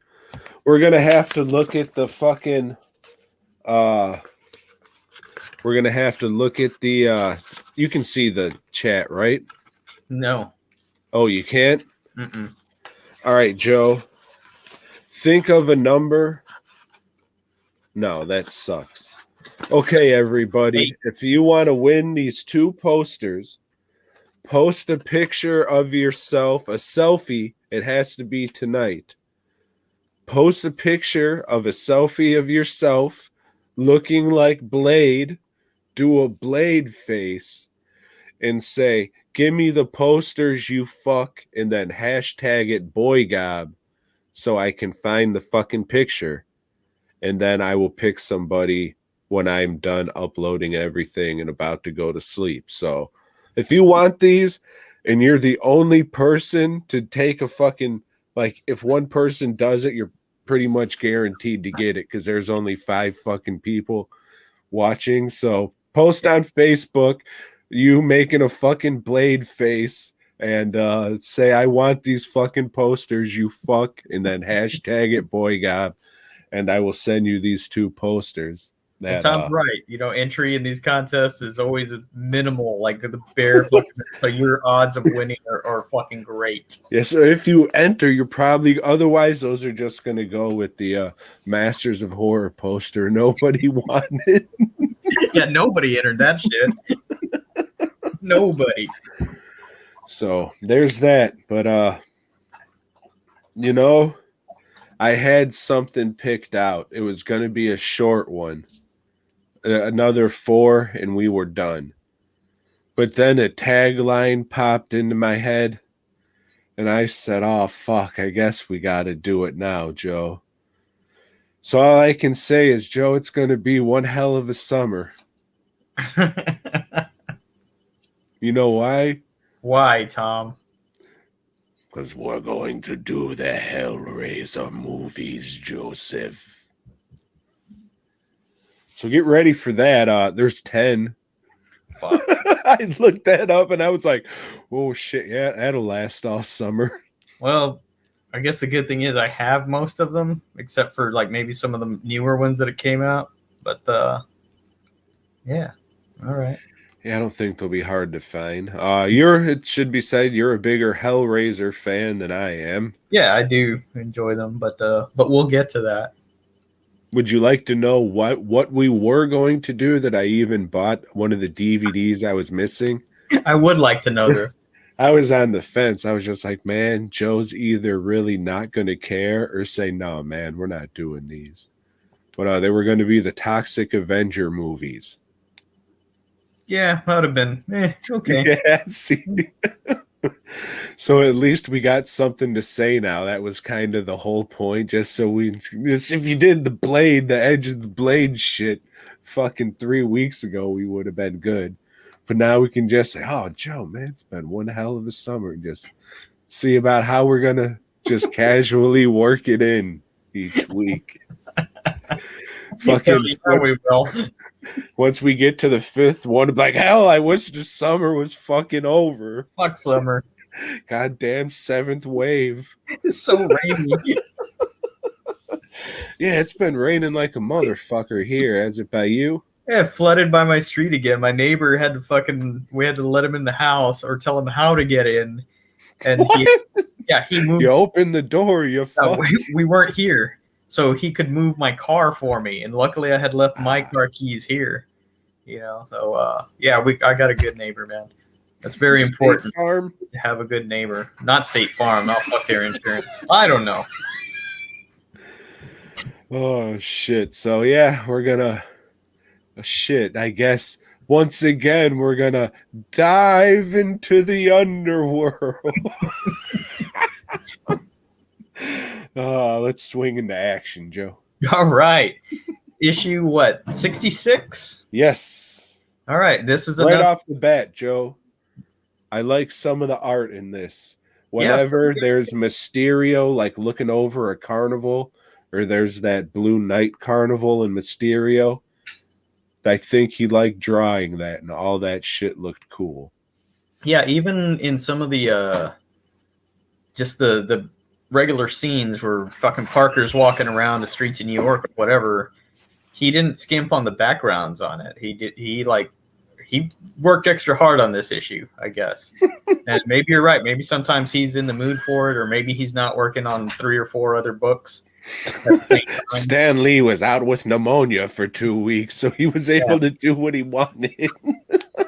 Speaker 1: We're going to have to look at the fucking... we're going to have to look at the... you can see the chat, right?
Speaker 2: No.
Speaker 1: Oh, you can't?
Speaker 2: Mm-mm.
Speaker 1: All right, Joe. Think of a number. No, that sucks. Okay, everybody. Hey. If you want to win these two posters, post a picture of yourself, a selfie. It has to be tonight. Post a picture of a selfie of yourself looking like Blade. Do a Blade face and say, give me the posters, you fuck, and then hashtag it Boygob so I can find the fucking picture. And then I will pick somebody when I'm done uploading everything and about to go to sleep. So if you want these and you're the only person to take a fucking like if one person does it, you're pretty much guaranteed to get it because there's only 5 fucking people watching. So post on Facebook, you making a fucking Blade face and say, I want these fucking posters, you fuck, and then hashtag it Boygob, and I will send you these 2 posters.
Speaker 2: And
Speaker 1: That
Speaker 2: Tom's right. You know, entry in these contests is always minimal, like the bare fucking. So your odds of winning are fucking great.
Speaker 1: yeah, so if you enter, you're probably otherwise those are just gonna go with the Masters of Horror poster. Nobody wanted.
Speaker 2: Yeah, nobody entered that shit. Nobody.
Speaker 1: So there's that. But you know, I had something picked out. It was gonna be a short one. Another 4 and we were done. But then a tagline popped into my head and I said, oh fuck, I guess we gotta do it now, Joe. So all I can say is, Joe, it's gonna be one hell of a summer. You know why?
Speaker 2: Why, Tom?
Speaker 1: Because we're going to do the Hellraiser movies, Joseph. So get ready for that. There's 10.
Speaker 2: Fuck.
Speaker 1: I looked that up and I was like, oh shit, yeah, that'll last all summer.
Speaker 2: Well, I guess the good thing is I have most of them, except for like maybe some of the newer ones that it came out. But yeah, all right.
Speaker 1: Yeah, I don't think they'll be hard to find. It should be said, you're a bigger Hellraiser fan than I am.
Speaker 2: Yeah, I do enjoy them, but we'll get to that.
Speaker 1: Would you like to know what we were going to do that I even bought one of the DVDs I was missing?
Speaker 2: I would like to know this.
Speaker 1: I was on the fence. I was just like, man, Joe's either really not going to care or say, no, man, we're not doing these. But they were going to be the Toxic Avenger movies.
Speaker 2: Yeah, that would have been okay.
Speaker 1: Yeah, see. So at least we got something to say now. That was kind of the whole point. Just if you did the edge of the blade shit fucking 3 weeks ago, we would have been good. But now we can just say, oh, Joe, man, it's been one hell of a summer. Just see about how we're going to just casually work it in each week. Fucking
Speaker 2: Yeah, we will.
Speaker 1: Once we get to the 5th one, like, hell, I wish the summer was fucking over.
Speaker 2: Fuck summer.
Speaker 1: Goddamn 7th wave.
Speaker 2: It's so rainy.
Speaker 1: Yeah, it's been raining like a motherfucker here. Has it by you?
Speaker 2: Yeah, flooded by my street again. My neighbor had to we had to let him in the house or tell him how to get in. And he moved.
Speaker 1: You opened the door, you fuck.
Speaker 2: We weren't here. So he could move my car for me. And luckily I had left my car keys here. You know, so I got a good neighbor, man. That's very important.
Speaker 1: Farm?
Speaker 2: To have a good neighbor. Not State Farm. I'll fuck their insurance. I don't know.
Speaker 1: Oh shit. So yeah, we're gonna I guess once again we're gonna dive into the underworld. Let's swing into action, Joe.
Speaker 2: All right. Issue what? 66?
Speaker 1: Yes.
Speaker 2: All right. This is
Speaker 1: right off the bat, Joe. I like some of the art in this. Whenever there's Mysterio like looking over a carnival, or there's that Blue Knight carnival in Mysterio, I think he liked drawing that, and all that shit looked cool.
Speaker 2: Yeah, even in some of the just the regular scenes where fucking Parker's walking around the streets of New York or whatever, he didn't skimp on the backgrounds on it. He worked extra hard on this issue, I guess. And maybe you're right. Maybe sometimes he's in the mood for it, or maybe he's not working on 3 or 4 other books.
Speaker 1: Stan Lee was out with pneumonia for 2 weeks, so he was able to do what he wanted.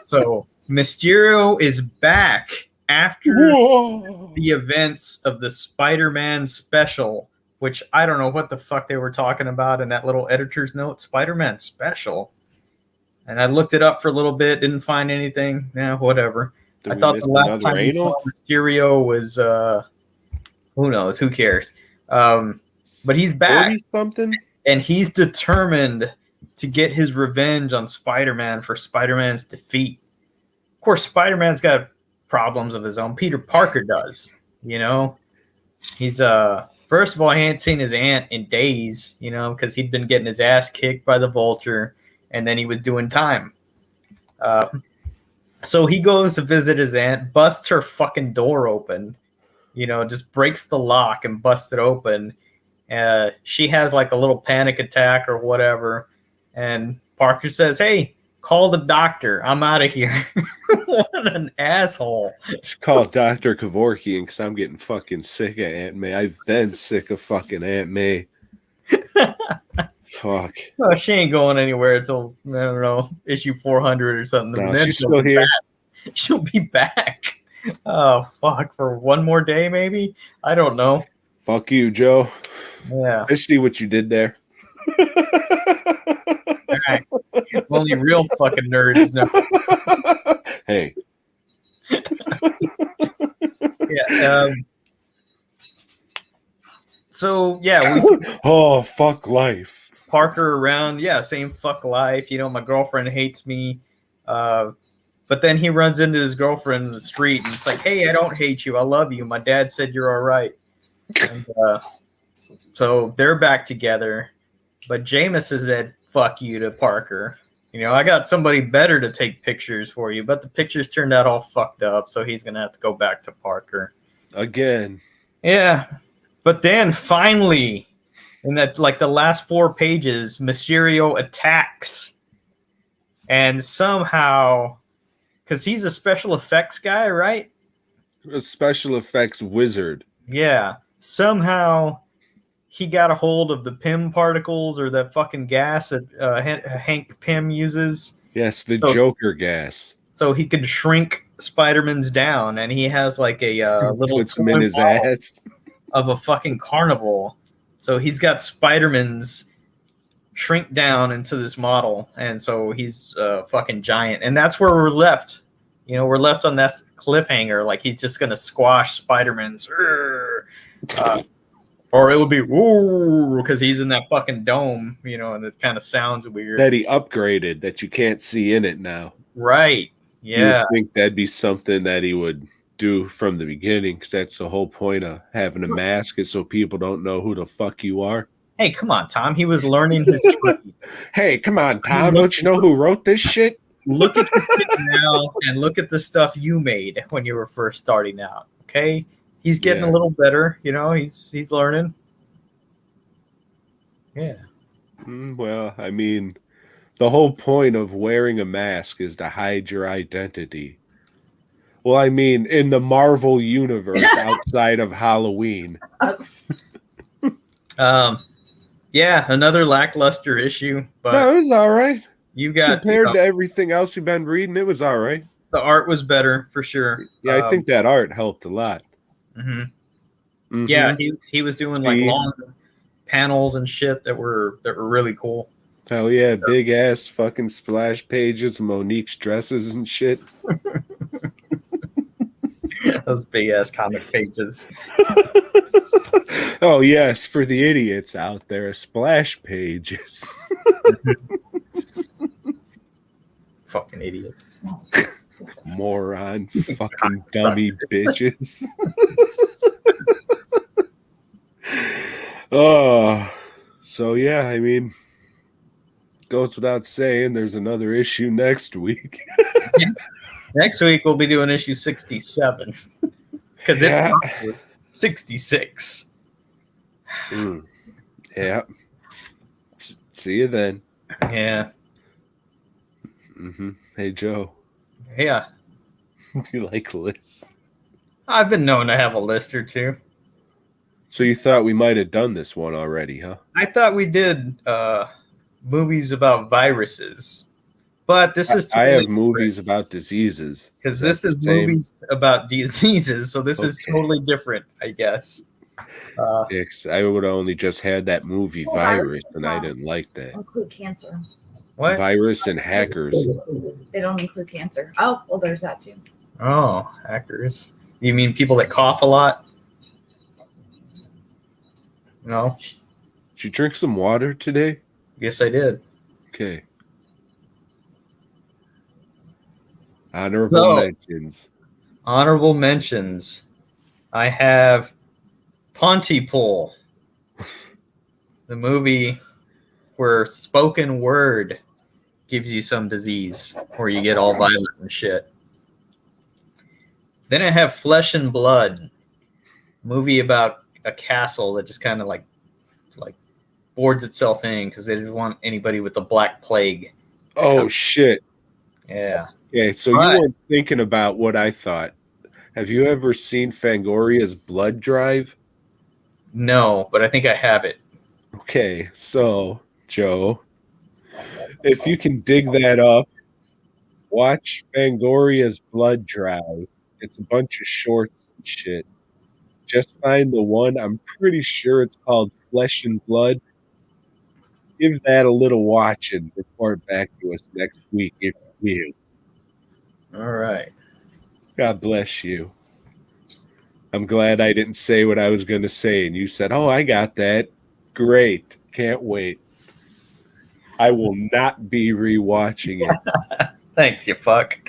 Speaker 2: So Mysterio is back after the events of the Spider-Man special, which I don't know what the fuck they were talking about in that little editor's note. Spider-Man special. And I looked it up for a little bit, didn't find anything. Yeah, whatever. I thought the last time we saw Mysterio was who knows, who cares? But he's back. Something, and he's determined to get his revenge on Spider-Man for Spider-Man's defeat. Of course, Spider-Man's got problems of his own. Peter Parker does, you know. He's first of all, he ain't seen his aunt in days, you know, because he'd been getting his ass kicked by the vulture, and then he was doing time. So he goes to visit his aunt, busts her fucking door open, you know, just breaks the lock and busts it open. She has like a little panic attack or whatever, and Parker says, "Hey, call the doctor. I'm out of here." What an asshole!
Speaker 1: Should call Dr. Kevorkian because I'm getting fucking sick of Aunt May. I've been sick of fucking Aunt May. Fuck.
Speaker 2: Oh, she ain't going anywhere until, I don't know, issue 400 or something.
Speaker 1: No,
Speaker 2: And then
Speaker 1: she's still here.
Speaker 2: back. She'll be back. Oh, fuck. For one more day, maybe? I don't know.
Speaker 1: Fuck you, Joe.
Speaker 2: Yeah.
Speaker 1: I see what you did there.
Speaker 2: All right. Only real fucking nerds know.
Speaker 1: Hey.
Speaker 2: Yeah. So, yeah, we
Speaker 1: Oh, fuck life.
Speaker 2: Parker around. Yeah, same fuck life. You know, my girlfriend hates me. But then he runs into his girlfriend in the street and it's like, "Hey, I don't hate you. I love you. My dad said you're all right." And so they're back together. But Jameis has said, "Fuck you" to Parker. You know, I got somebody better to take pictures for you, but the pictures turned out all fucked up, so he's gonna have to go back to Parker.
Speaker 1: Again.
Speaker 2: Yeah. But then finally, in that like the last 4 pages, Mysterio attacks. And somehow, because he's a special effects guy, right?
Speaker 1: A special effects wizard.
Speaker 2: Yeah. Somehow he got a hold of the Pym particles or that fucking gas that Hank Pym uses.
Speaker 1: Yes, the Joker gas.
Speaker 2: So he could shrink Spider-Man's down, and he has like a little
Speaker 1: puts him in his ass
Speaker 2: of a fucking carnival. So he's got Spider-Man's shrink down into this model, and so he's fucking giant. And that's where we're left. You know, we're left on that cliffhanger, like he's just gonna squash Spider-Man's. Or it would be woo because he's in that fucking dome, you know, and it kind of sounds weird.
Speaker 1: that he upgraded that you can't see in it now.
Speaker 2: Right.
Speaker 1: You
Speaker 2: Yeah.
Speaker 1: would think that'd be something that he would do from the beginning because that's the whole point of having a mask is so people don't know who the fuck you are.
Speaker 2: Hey, come on, Tom. He was learning his trade.
Speaker 1: Hey, come on, Tom. Don't you know who wrote this shit?
Speaker 2: Look at your shit now and look at the stuff you made when you were first starting out. Okay? He's getting a little better, you know, he's learning. Yeah.
Speaker 1: Well, I mean, the whole point of wearing a mask is to hide your identity. Well, I mean, in the Marvel universe outside of Halloween.
Speaker 2: Yeah, another lackluster issue, but
Speaker 1: No, it was all right.
Speaker 2: you got
Speaker 1: Compared to everything else you've been reading, it was all right.
Speaker 2: the art was better for sure.
Speaker 1: Yeah, I think that art helped a lot.
Speaker 2: Mm-hmm. Yeah, he was doing like long panels and shit that were really cool.
Speaker 1: Hell yeah, big ass fucking splash pages, Monique's dresses and shit.
Speaker 2: Those big ass comic pages.
Speaker 1: Oh yes, for the idiots out there, splash pages.
Speaker 2: Fucking idiots.
Speaker 1: Moron, fucking dummy bitches. Oh, so yeah, I mean, goes without saying there's another issue next week.
Speaker 2: Next week we'll be doing issue 67 because it's 66.
Speaker 1: Yeah. See you then.
Speaker 2: Yeah.
Speaker 1: Hey Joe.
Speaker 2: Yeah.
Speaker 1: Do you like lists?
Speaker 2: I've been known to have a list or two.
Speaker 1: So you thought we might have done this one already, huh?
Speaker 2: I thought we did movies about viruses, but this is
Speaker 1: I have movies about diseases
Speaker 2: because this is movies about diseases, so this is totally different, I guess.
Speaker 1: I would have only just had that movie Virus, and I didn't like that.
Speaker 3: Include cancer.
Speaker 2: What?
Speaker 1: Virus and Hackers.
Speaker 3: They don't include cancer. Oh, well, there's that too.
Speaker 2: Oh, hackers. You mean people that cough a lot? No.
Speaker 1: Did you drink some water today?
Speaker 2: Yes, I did.
Speaker 1: Okay. Honorable mentions.
Speaker 2: Honorable mentions. I have Pontypool, the movie where spoken word gives you some disease, where you get all violent and shit. Then I have Flesh and Blood, movie about a castle that just kind of like boards itself in because they didn't want anybody with the Black Plague.
Speaker 1: Oh, shit.
Speaker 2: Yeah.
Speaker 1: Okay, so you weren't thinking about what I thought. Have you ever seen Fangoria's Blood Drive?
Speaker 2: No, but I think I have it.
Speaker 1: Okay, so, Joe, if you can dig that up, watch Fangoria's Blood Drive. It's a bunch of shorts and shit. Just find the one. I'm pretty sure it's called Flesh and Blood. Give that a little watch and report back to us next week if you will.
Speaker 2: All right.
Speaker 1: God bless you. I'm glad I didn't say what I was going to say, and you said, oh, I got that. Great. Can't wait. I will not be rewatching it.
Speaker 2: Thanks, you fuck.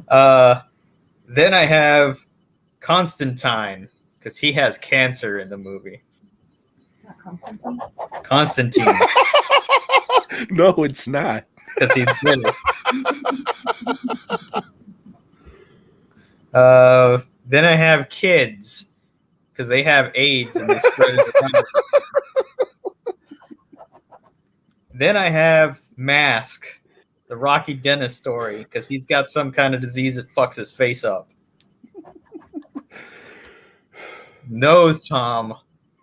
Speaker 2: Then I have Constantine, because he has cancer in the movie.
Speaker 3: It's not Constantine.
Speaker 2: Constantine,
Speaker 1: No, it's not.
Speaker 2: because he's British. Then I have Kids, because they have AIDS and they spread it around. Then I have Mask, the Rocky Dennis story, because he's got some kind of disease that fucks his face up. Those, Tom,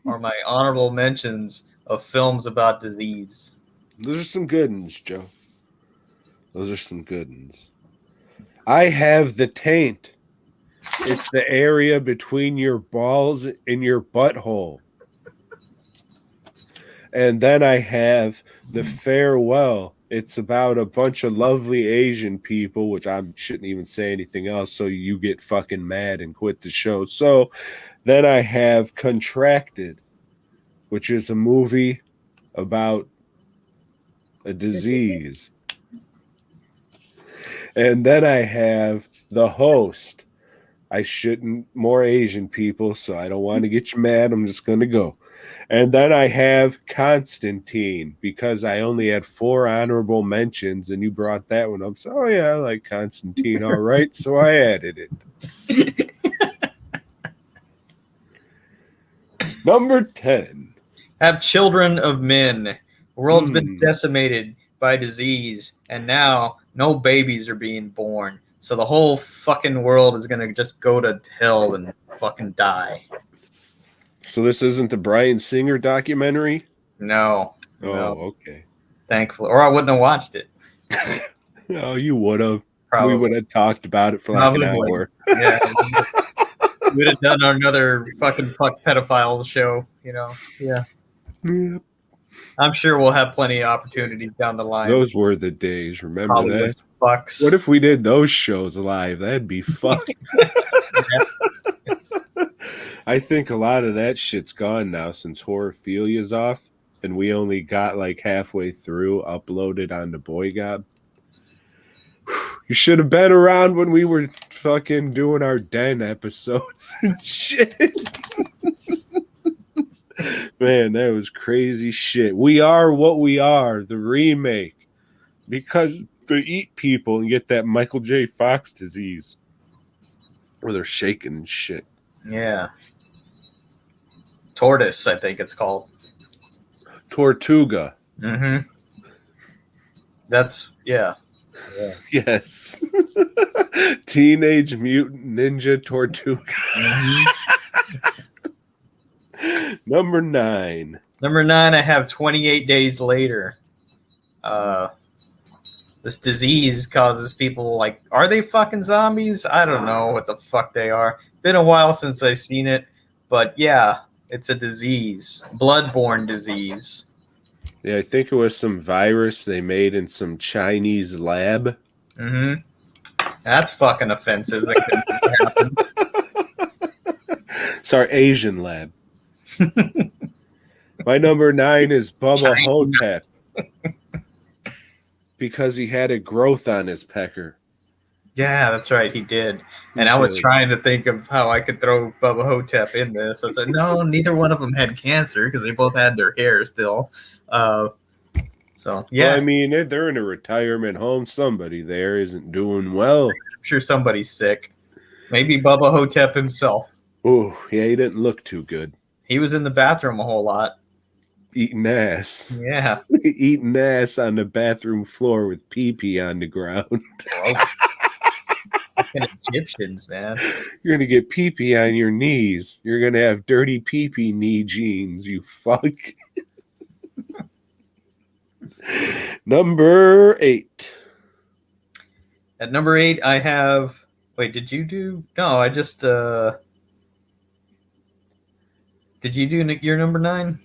Speaker 2: are my honorable mentions of films about disease.
Speaker 1: Those are some good ones, Joe. Those are some good ones. I have The Taint. It's the area between your balls and your butthole. And then I have The Farewell. It's about a bunch of lovely Asian people, which I shouldn't even say anything else, so you get fucking mad and quit the show. So then I have Contracted, which is a movie about a disease. And then I have The Host. I shouldn't, more Asian people, so I don't want to get you mad. I'm just going to go. And then I have Constantine, because I only had 4 honorable mentions, and you brought that one up. So, oh, yeah, I like Constantine. All right, so I added it. Number 10.
Speaker 2: Have Children of Men. The world's been decimated by disease, and now no babies are being born. So the whole fucking world is going to just go to hell and fucking die.
Speaker 1: So this isn't the Bryan Singer documentary?
Speaker 2: No.
Speaker 1: Oh,
Speaker 2: No.
Speaker 1: okay.
Speaker 2: Thankfully. Or I wouldn't have watched it.
Speaker 1: Oh, you would have.
Speaker 2: Probably.
Speaker 1: We would have talked about it for like an hour.
Speaker 2: Yeah. We'd have done another fucking fuck pedophiles show, you know? Yeah.
Speaker 1: Yep.
Speaker 2: I'm sure we'll have plenty of opportunities down the line.
Speaker 1: Those were the days. Remember
Speaker 2: Hollywood
Speaker 1: that?
Speaker 2: fucks.
Speaker 1: What if we did those shows live? That'd be fun. I think a lot of that shit's gone now since Horophilia off, and we only got like halfway through uploaded onto Boygob. You should have been around when we were fucking doing our den episodes and shit. Man, that was crazy shit. We Are What We Are, the remake, because they eat people and get that Michael J. Fox disease where they're shaking and shit.
Speaker 2: Yeah. Tortoise, I think it's called.
Speaker 1: Tortuga.
Speaker 2: Mm-hmm. That's, yeah.
Speaker 1: Yes. Teenage Mutant Ninja Tortuga.
Speaker 2: Mm-hmm.
Speaker 1: Number 9.
Speaker 2: Number 9, I have 28 Days Later. This disease causes people, like, are they fucking zombies? I don't know what the fuck they are. Been a while since I've seen it, but yeah, it's a disease. Bloodborne disease.
Speaker 1: Yeah, I think it was some virus they made in some Chinese lab.
Speaker 2: Mm-hmm. That's fucking offensive. That couldn't happen.
Speaker 1: Sorry, Asian lab. My number 9 is Bubba Hotep. Because he had a growth on his pecker.
Speaker 2: Yeah, that's right. He did. And
Speaker 1: He
Speaker 2: I was
Speaker 1: did.
Speaker 2: trying to think of how I could throw Bubba Hotep in this. I said, no, neither one of them had cancer because they both had their hair still. So, yeah,
Speaker 1: Well, I mean, they're in a retirement home. Somebody there isn't doing well.
Speaker 2: I'm sure somebody's sick. Maybe Bubba Hotep himself.
Speaker 1: Oh, yeah, he didn't look too good.
Speaker 2: He was in the bathroom a whole lot.
Speaker 1: Eating ass.
Speaker 2: Yeah.
Speaker 1: Eating ass on the bathroom floor with pee-pee on the ground.
Speaker 2: Fucking Egyptians, man.
Speaker 1: You're going to get pee-pee on your knees. You're going to have dirty pee-pee knee jeans, you fuck. Number 8.
Speaker 2: At number 8, I have. Wait, did you do? No, I just. Did you do your number 9?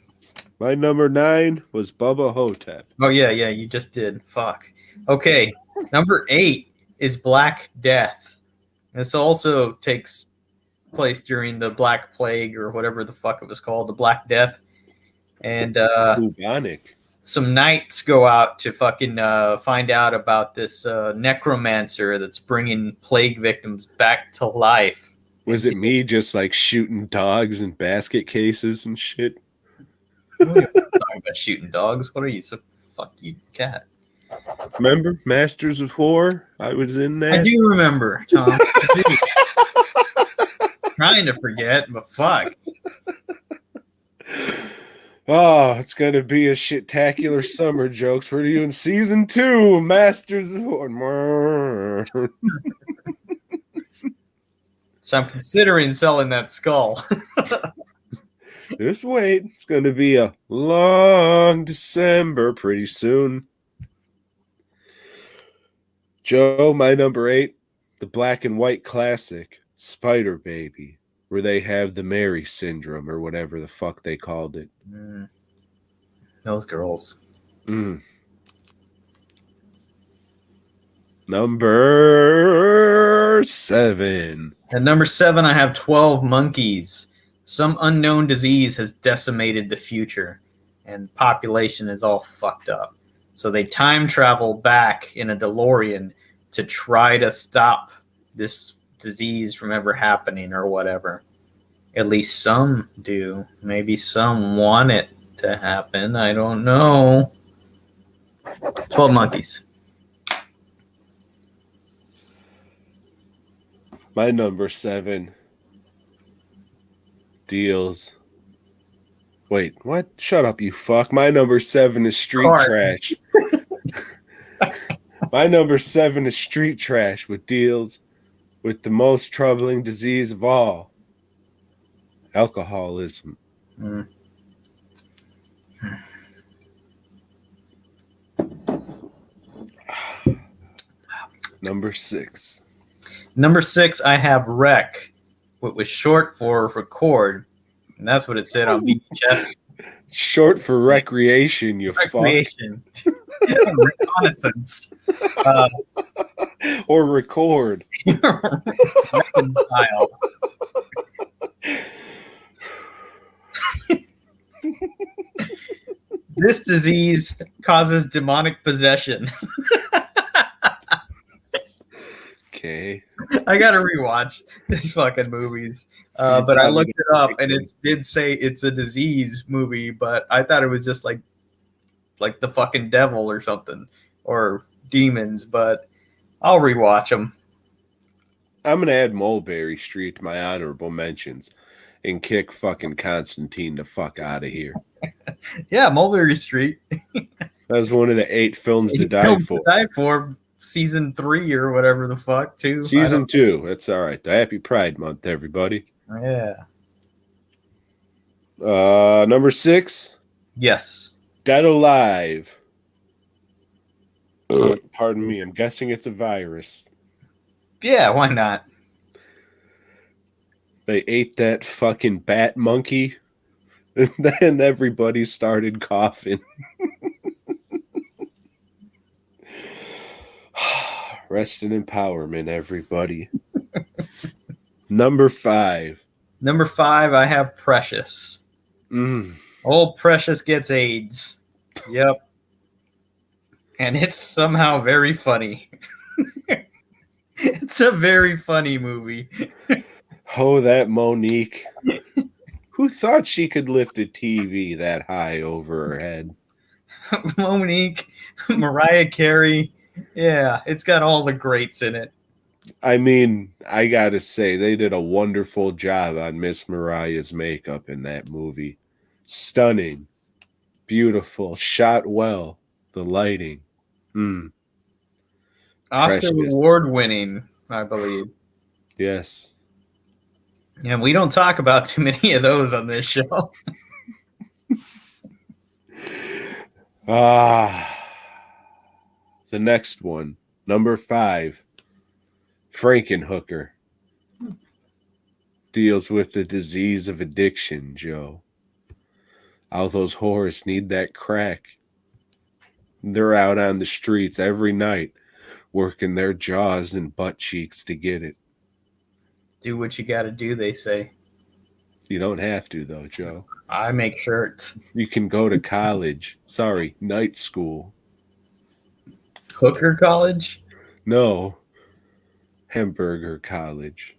Speaker 1: My number 9 was Bubba Hotep.
Speaker 2: Oh, yeah, you just did. Fuck. Okay, number 8 is Black Death. This also takes place during the Black Plague or whatever the fuck it was called, the Black Death. And
Speaker 1: Bubonic.
Speaker 2: some knights go out to fucking find out about this necromancer that's bringing plague victims back to life.
Speaker 1: Was it me just like shooting dogs in basket cases and shit?
Speaker 2: What are you talking about shooting dogs? What are you? So fuck you, cat.
Speaker 1: Remember Masters of War? I was in that.
Speaker 2: I do remember, Tom. I do. Trying to forget, but fuck.
Speaker 1: Oh, it's gonna be a shit-tacular summer jokes. We're doing season 2, Masters of War.
Speaker 2: So I'm considering selling that skull.
Speaker 1: Just wait. It's gonna be a long December pretty soon. Joe, my number 8, the black and white classic, Spider Baby, where they have the Mary syndrome or whatever the fuck they called it.
Speaker 2: Those girls.
Speaker 1: Number 7.
Speaker 2: At number 7, I have 12 Monkeys. Some unknown disease has decimated the future, and population is all fucked up. So they time travel back in a DeLorean to try to stop this disease from ever happening or whatever. At least some do. Maybe some want it to happen. I don't know. 12 Monkeys.
Speaker 1: My number 7 deals. Wait, what? Shut up, you fuck. My number 7 is Street
Speaker 2: Cards.
Speaker 1: Trash. My number 7 is Street Trash, which deals with the most troubling disease of all, alcoholism. Number 6.
Speaker 2: Number 6, I have Rec, what was short for record, and that's what it said on VHS.
Speaker 1: Short for recreation, you
Speaker 2: Recreation. Reconnaissance.
Speaker 1: Or record.
Speaker 2: Reconcile. This disease causes demonic possession.
Speaker 1: Okay.
Speaker 2: I gotta rewatch these fucking movies. But I looked it up and it did say it's a disease movie, but I thought it was just like the fucking devil or something, or demons, but I'll rewatch them.
Speaker 1: I'm gonna add Mulberry Street to my honorable mentions and kick fucking Constantine the fuck out of here.
Speaker 2: Yeah, Mulberry Street.
Speaker 1: That was one of the 8 films to die
Speaker 2: Films
Speaker 1: for.
Speaker 2: to die for. Season 3 or whatever the fuck, 2.
Speaker 1: Season 2. That's all right. Happy Pride Month, everybody.
Speaker 2: Yeah.
Speaker 1: Number 6.
Speaker 2: Yes.
Speaker 1: Dead Alive. Pardon me. I'm guessing it's a virus.
Speaker 2: Yeah, why not?
Speaker 1: They ate that fucking bat monkey, and then everybody started coughing. Rest in empowerment, everybody. Number 5.
Speaker 2: Number 5, I have Precious. Old Precious gets AIDS. Yep. And it's somehow very funny. It's a very funny movie.
Speaker 1: Oh, that Monique. Who thought she could lift a TV that high over her head?
Speaker 2: Monique, Mariah Carey. Yeah, it's got all the greats in it.
Speaker 1: I mean, I gotta say, they did a wonderful job on Miss Mariah's makeup in that movie. Stunning, beautiful, shot well, the lighting.
Speaker 2: Oscar
Speaker 1: Precious.
Speaker 2: award winning, I believe.
Speaker 1: Yes.
Speaker 2: Yeah, we don't talk about too many of those on this show.
Speaker 1: The next one, number 5, Frankenhooker. Deals with the disease of addiction, Joe. All those whores need that crack. They're out on the streets every night, working their jaws and butt cheeks to get it.
Speaker 2: Do what you gotta do, they say.
Speaker 1: You don't have to, though, Joe.
Speaker 2: I make shirts.
Speaker 1: You can go to college. Sorry, night school.
Speaker 2: Hooker College?
Speaker 1: No, Hamburger College.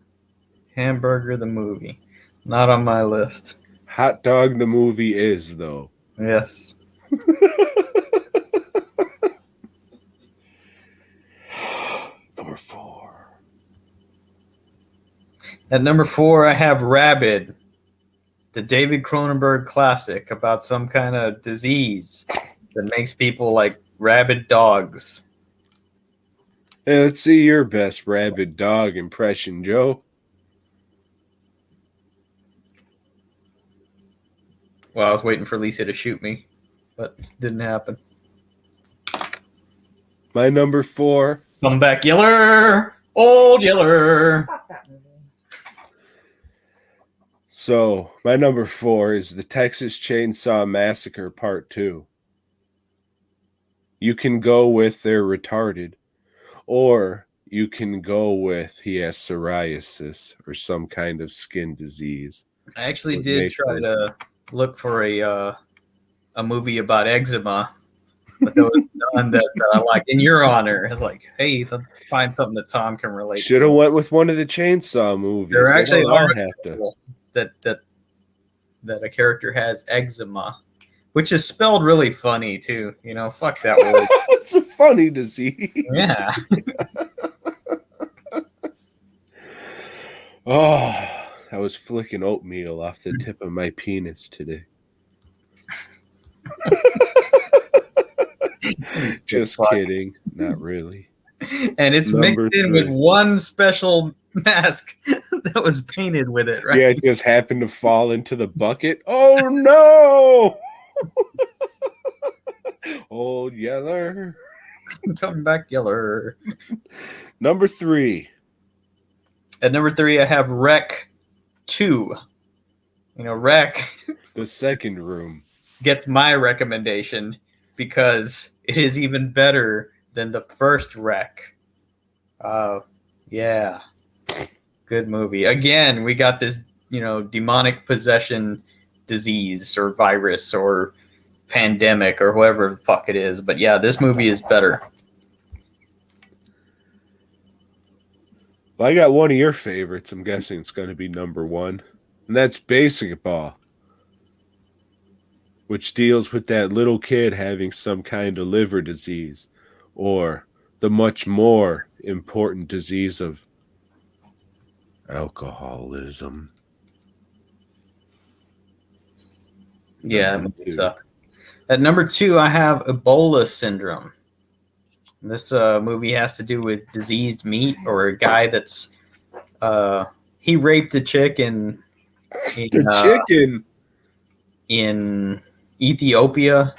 Speaker 2: Hamburger the movie. Not on my list.
Speaker 1: Hot Dog the movie is, though.
Speaker 2: Yes.
Speaker 1: Number 4.
Speaker 2: At number 4, I have Rabid, the David Cronenberg classic about some kind of disease that makes people like rabid dogs.
Speaker 1: Hey, let's see your best rabid dog impression, Joe.
Speaker 2: Well, I was waiting for Lisa to shoot me, but it didn't happen.
Speaker 1: My number 4.
Speaker 2: Come back, Yeller! Old Yeller!
Speaker 3: Fuck that movie.
Speaker 1: So, my number 4 is the Texas Chainsaw Massacre Part 2. You can go with they're retarded, or you can go with he has psoriasis or some kind of skin disease.
Speaker 2: I actually
Speaker 1: Would
Speaker 2: did
Speaker 1: make
Speaker 2: try
Speaker 1: those-
Speaker 2: to look for a movie about eczema, but there was none that I like. In your honor, I was like, hey, let's find something that Tom can relate
Speaker 1: Should have
Speaker 2: to.
Speaker 1: went with one of the Chainsaw movies.
Speaker 2: There
Speaker 1: They
Speaker 2: actually
Speaker 1: don't all
Speaker 2: are
Speaker 1: have to.
Speaker 2: people that a character has eczema, which is spelled really funny too. You know, fuck that word.
Speaker 1: It's a funny disease.
Speaker 2: Yeah.
Speaker 1: Oh, I was flicking oatmeal off the tip of my penis today. Just kidding. Not really.
Speaker 2: And it's
Speaker 1: Number
Speaker 2: mixed in
Speaker 1: 3.
Speaker 2: with one special mask that was painted with it, right?
Speaker 1: Yeah, it just happened to fall into the bucket. Oh no! Old Yeller.
Speaker 2: Come back, Yeller.
Speaker 1: Number 3.
Speaker 2: At number 3, I have Rec 2. You know, Rec
Speaker 1: The Second Room.
Speaker 2: gets my recommendation because it is even better than the first Rec. Yeah. Good movie. Again, we got this, you know, demonic possession disease or virus or pandemic or whatever the fuck it is. But yeah, this movie is better.
Speaker 1: Well, I got one of your favorites. I'm guessing it's going to be number 1. And that's Basketball, which deals with that little kid having some kind of liver disease, or the much more important disease of alcoholism.
Speaker 2: Yeah, that movie sucks. At number 2, I have Ebola Syndrome. This movie has to do with diseased meat, or a guy that's he raped a chick in
Speaker 1: chicken.
Speaker 2: In Ethiopia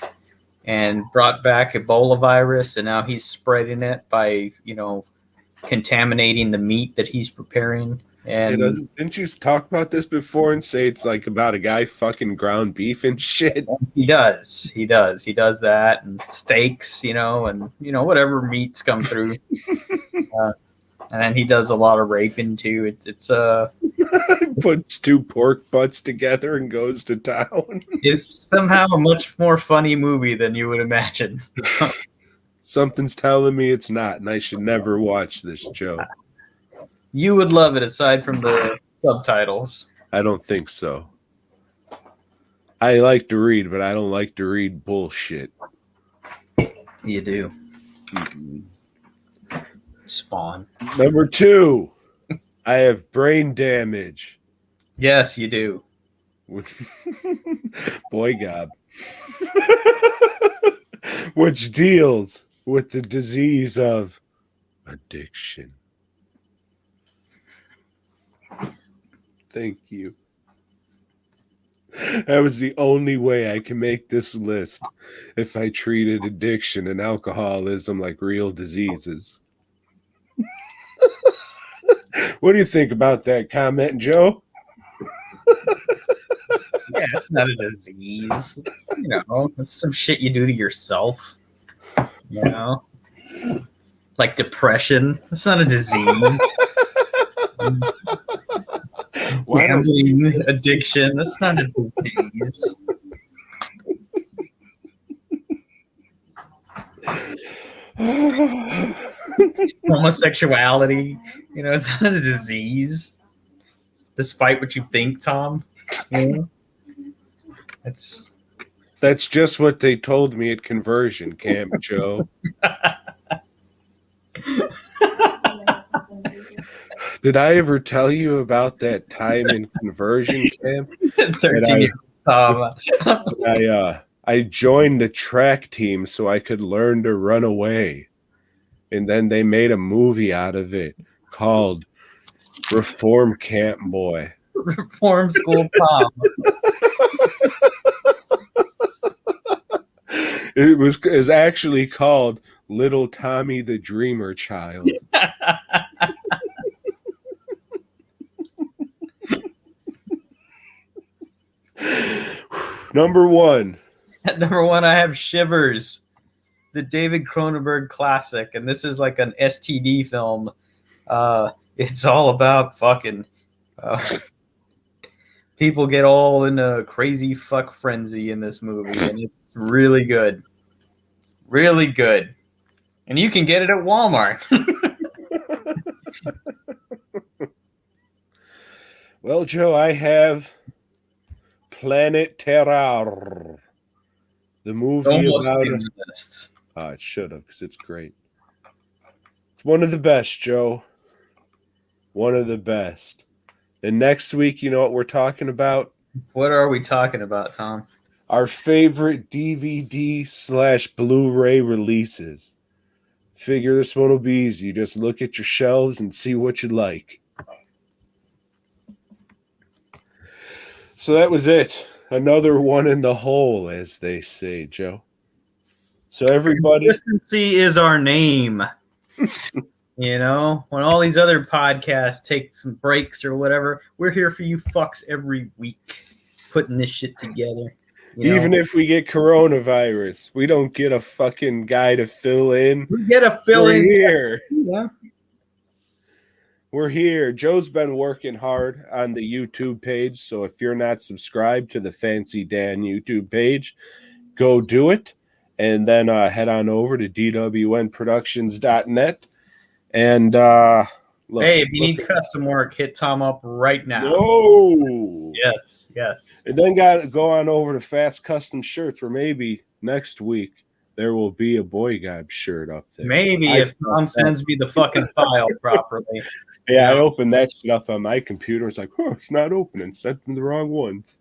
Speaker 2: and brought back Ebola virus, and now he's spreading it by, you know, contaminating the meat that he's preparing. And
Speaker 1: Didn't you talk about this before and say it's like about a guy fucking ground beef and shit?
Speaker 2: he does that, and steaks, you know, and you know, whatever meats come through. And then he does a lot of raping too. It's
Speaker 1: Puts 2 pork butts together and goes to town.
Speaker 2: it's somehow a much more funny movie than you would imagine.
Speaker 1: Something's telling me it's not, and I should never watch this, Joe.
Speaker 2: You would love it aside from the subtitles.
Speaker 1: I don't think so. I like to read, but I don't like to read bullshit.
Speaker 2: You do.
Speaker 1: Mm-mm.
Speaker 2: Spawn.
Speaker 1: Number 2, I have brain damage.
Speaker 2: Yes, you do.
Speaker 1: Boygob. Which deals with the disease of addiction. Thank you. That was the only way I can make this list if I treated addiction and alcoholism like real diseases. What do you think about that comment, Joe?
Speaker 2: Yeah, it's not a disease. You know, it's some shit you do to yourself. You know? Like depression. It's not a disease. Gambling addiction. That's not a disease. Homosexuality, you know, it's not a disease. Despite what you think, Tom. You know?
Speaker 1: That's just what they told me at conversion camp, Joe. Did I ever tell you about that time in conversion camp?
Speaker 2: 13 years old, Tom.
Speaker 1: I joined the track team so I could learn to run away. And then they made a movie out of it called Reform Camp Boy.
Speaker 2: Reform School Tom.
Speaker 1: It was actually called Little Tommy the Dreamer Child. Number 1.
Speaker 2: At number 1, I have Shivers, the David Cronenberg classic, and this is like an STD film. It's all about fucking people get all in a crazy fuck frenzy in this movie, and it's really good. Really good. And you can get it at Walmart.
Speaker 1: Well, Joe, I have Planet Terror. The movie
Speaker 2: Almost
Speaker 1: about
Speaker 2: made the list.
Speaker 1: it should have, because it's great. It's one of the best, Joe. One of the best. And next week, you know what we're talking about?
Speaker 2: What are we talking about, Tom?
Speaker 1: Our favorite DVD/Blu-ray releases. Figure this one will be easy. Just look at your shelves and see what you like. So that was it. Another one in the hole, as they say, Joe. So everybody...
Speaker 2: Consistency is our name. You know, when all these other podcasts take some breaks or whatever, we're here for you fucks every week, putting this shit together. You know?
Speaker 1: Even if we get coronavirus, we don't get a fucking guy to fill in.
Speaker 2: We get a fill-in.
Speaker 1: We're here.
Speaker 2: Yeah.
Speaker 1: We're here. Joe's been working hard on the YouTube page, so if you're not subscribed to the Fancy Dan YouTube page, go do it. And then head on over to dwnproductions.net. And look,
Speaker 2: hey, if you need custom work, hit Tom up right now.
Speaker 1: No.
Speaker 2: Yes, yes.
Speaker 1: And then go on over to Fast Custom Shirts, where maybe next week there will be a Boygob shirt up there.
Speaker 2: Maybe if Tom sends me the fucking file properly.
Speaker 1: Yeah, I opened that shit up on my computer. It's like, oh, it's not opening. Sent them the wrong ones.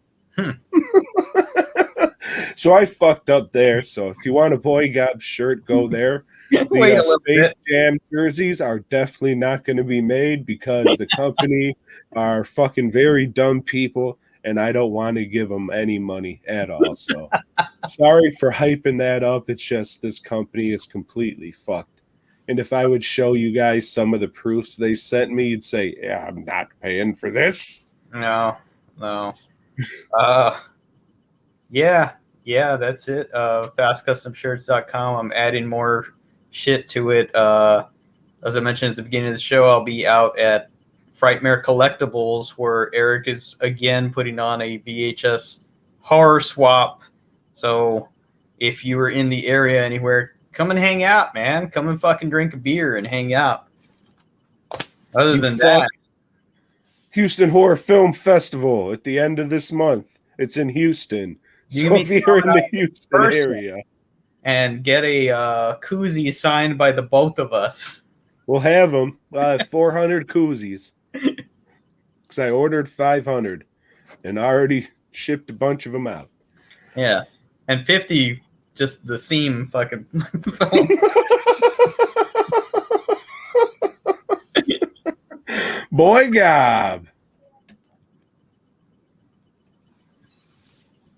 Speaker 1: So I fucked up there. So if you want a Boygob shirt, go there.
Speaker 2: Wait a little
Speaker 1: Space
Speaker 2: bit.
Speaker 1: Jam jerseys are definitely not going to be made because the company are fucking very dumb people, and I don't want to give them any money at all. So sorry for hyping that up. It's just this company is completely fucked. And if I would show you guys some of the proofs they sent me, you'd say, yeah, I'm not paying for this.
Speaker 2: No. Yeah, that's it. FastCustomShirts.com. I'm adding more shit to it. As I mentioned at the beginning of the show, I'll be out at Frightmare Collectibles, where Eric is again putting on a VHS horror swap. So if you were in the area anywhere, come and hang out, man. Come and fucking drink a beer and hang out. Other
Speaker 1: You
Speaker 2: than
Speaker 1: fuck.
Speaker 2: that,
Speaker 1: Houston Horror Film Festival at the end of this month. It's in Houston.
Speaker 2: You
Speaker 1: So
Speaker 2: need
Speaker 1: if
Speaker 2: to
Speaker 1: you're
Speaker 2: come
Speaker 1: in the
Speaker 2: out
Speaker 1: Houston
Speaker 2: person.
Speaker 1: area,
Speaker 2: and get a koozie signed by the both of us.
Speaker 1: we'll have them. I have 400 koozies. Because I ordered 500 and already shipped a bunch of them out.
Speaker 2: Yeah. And 50 just the seam fucking film.
Speaker 1: Boygob.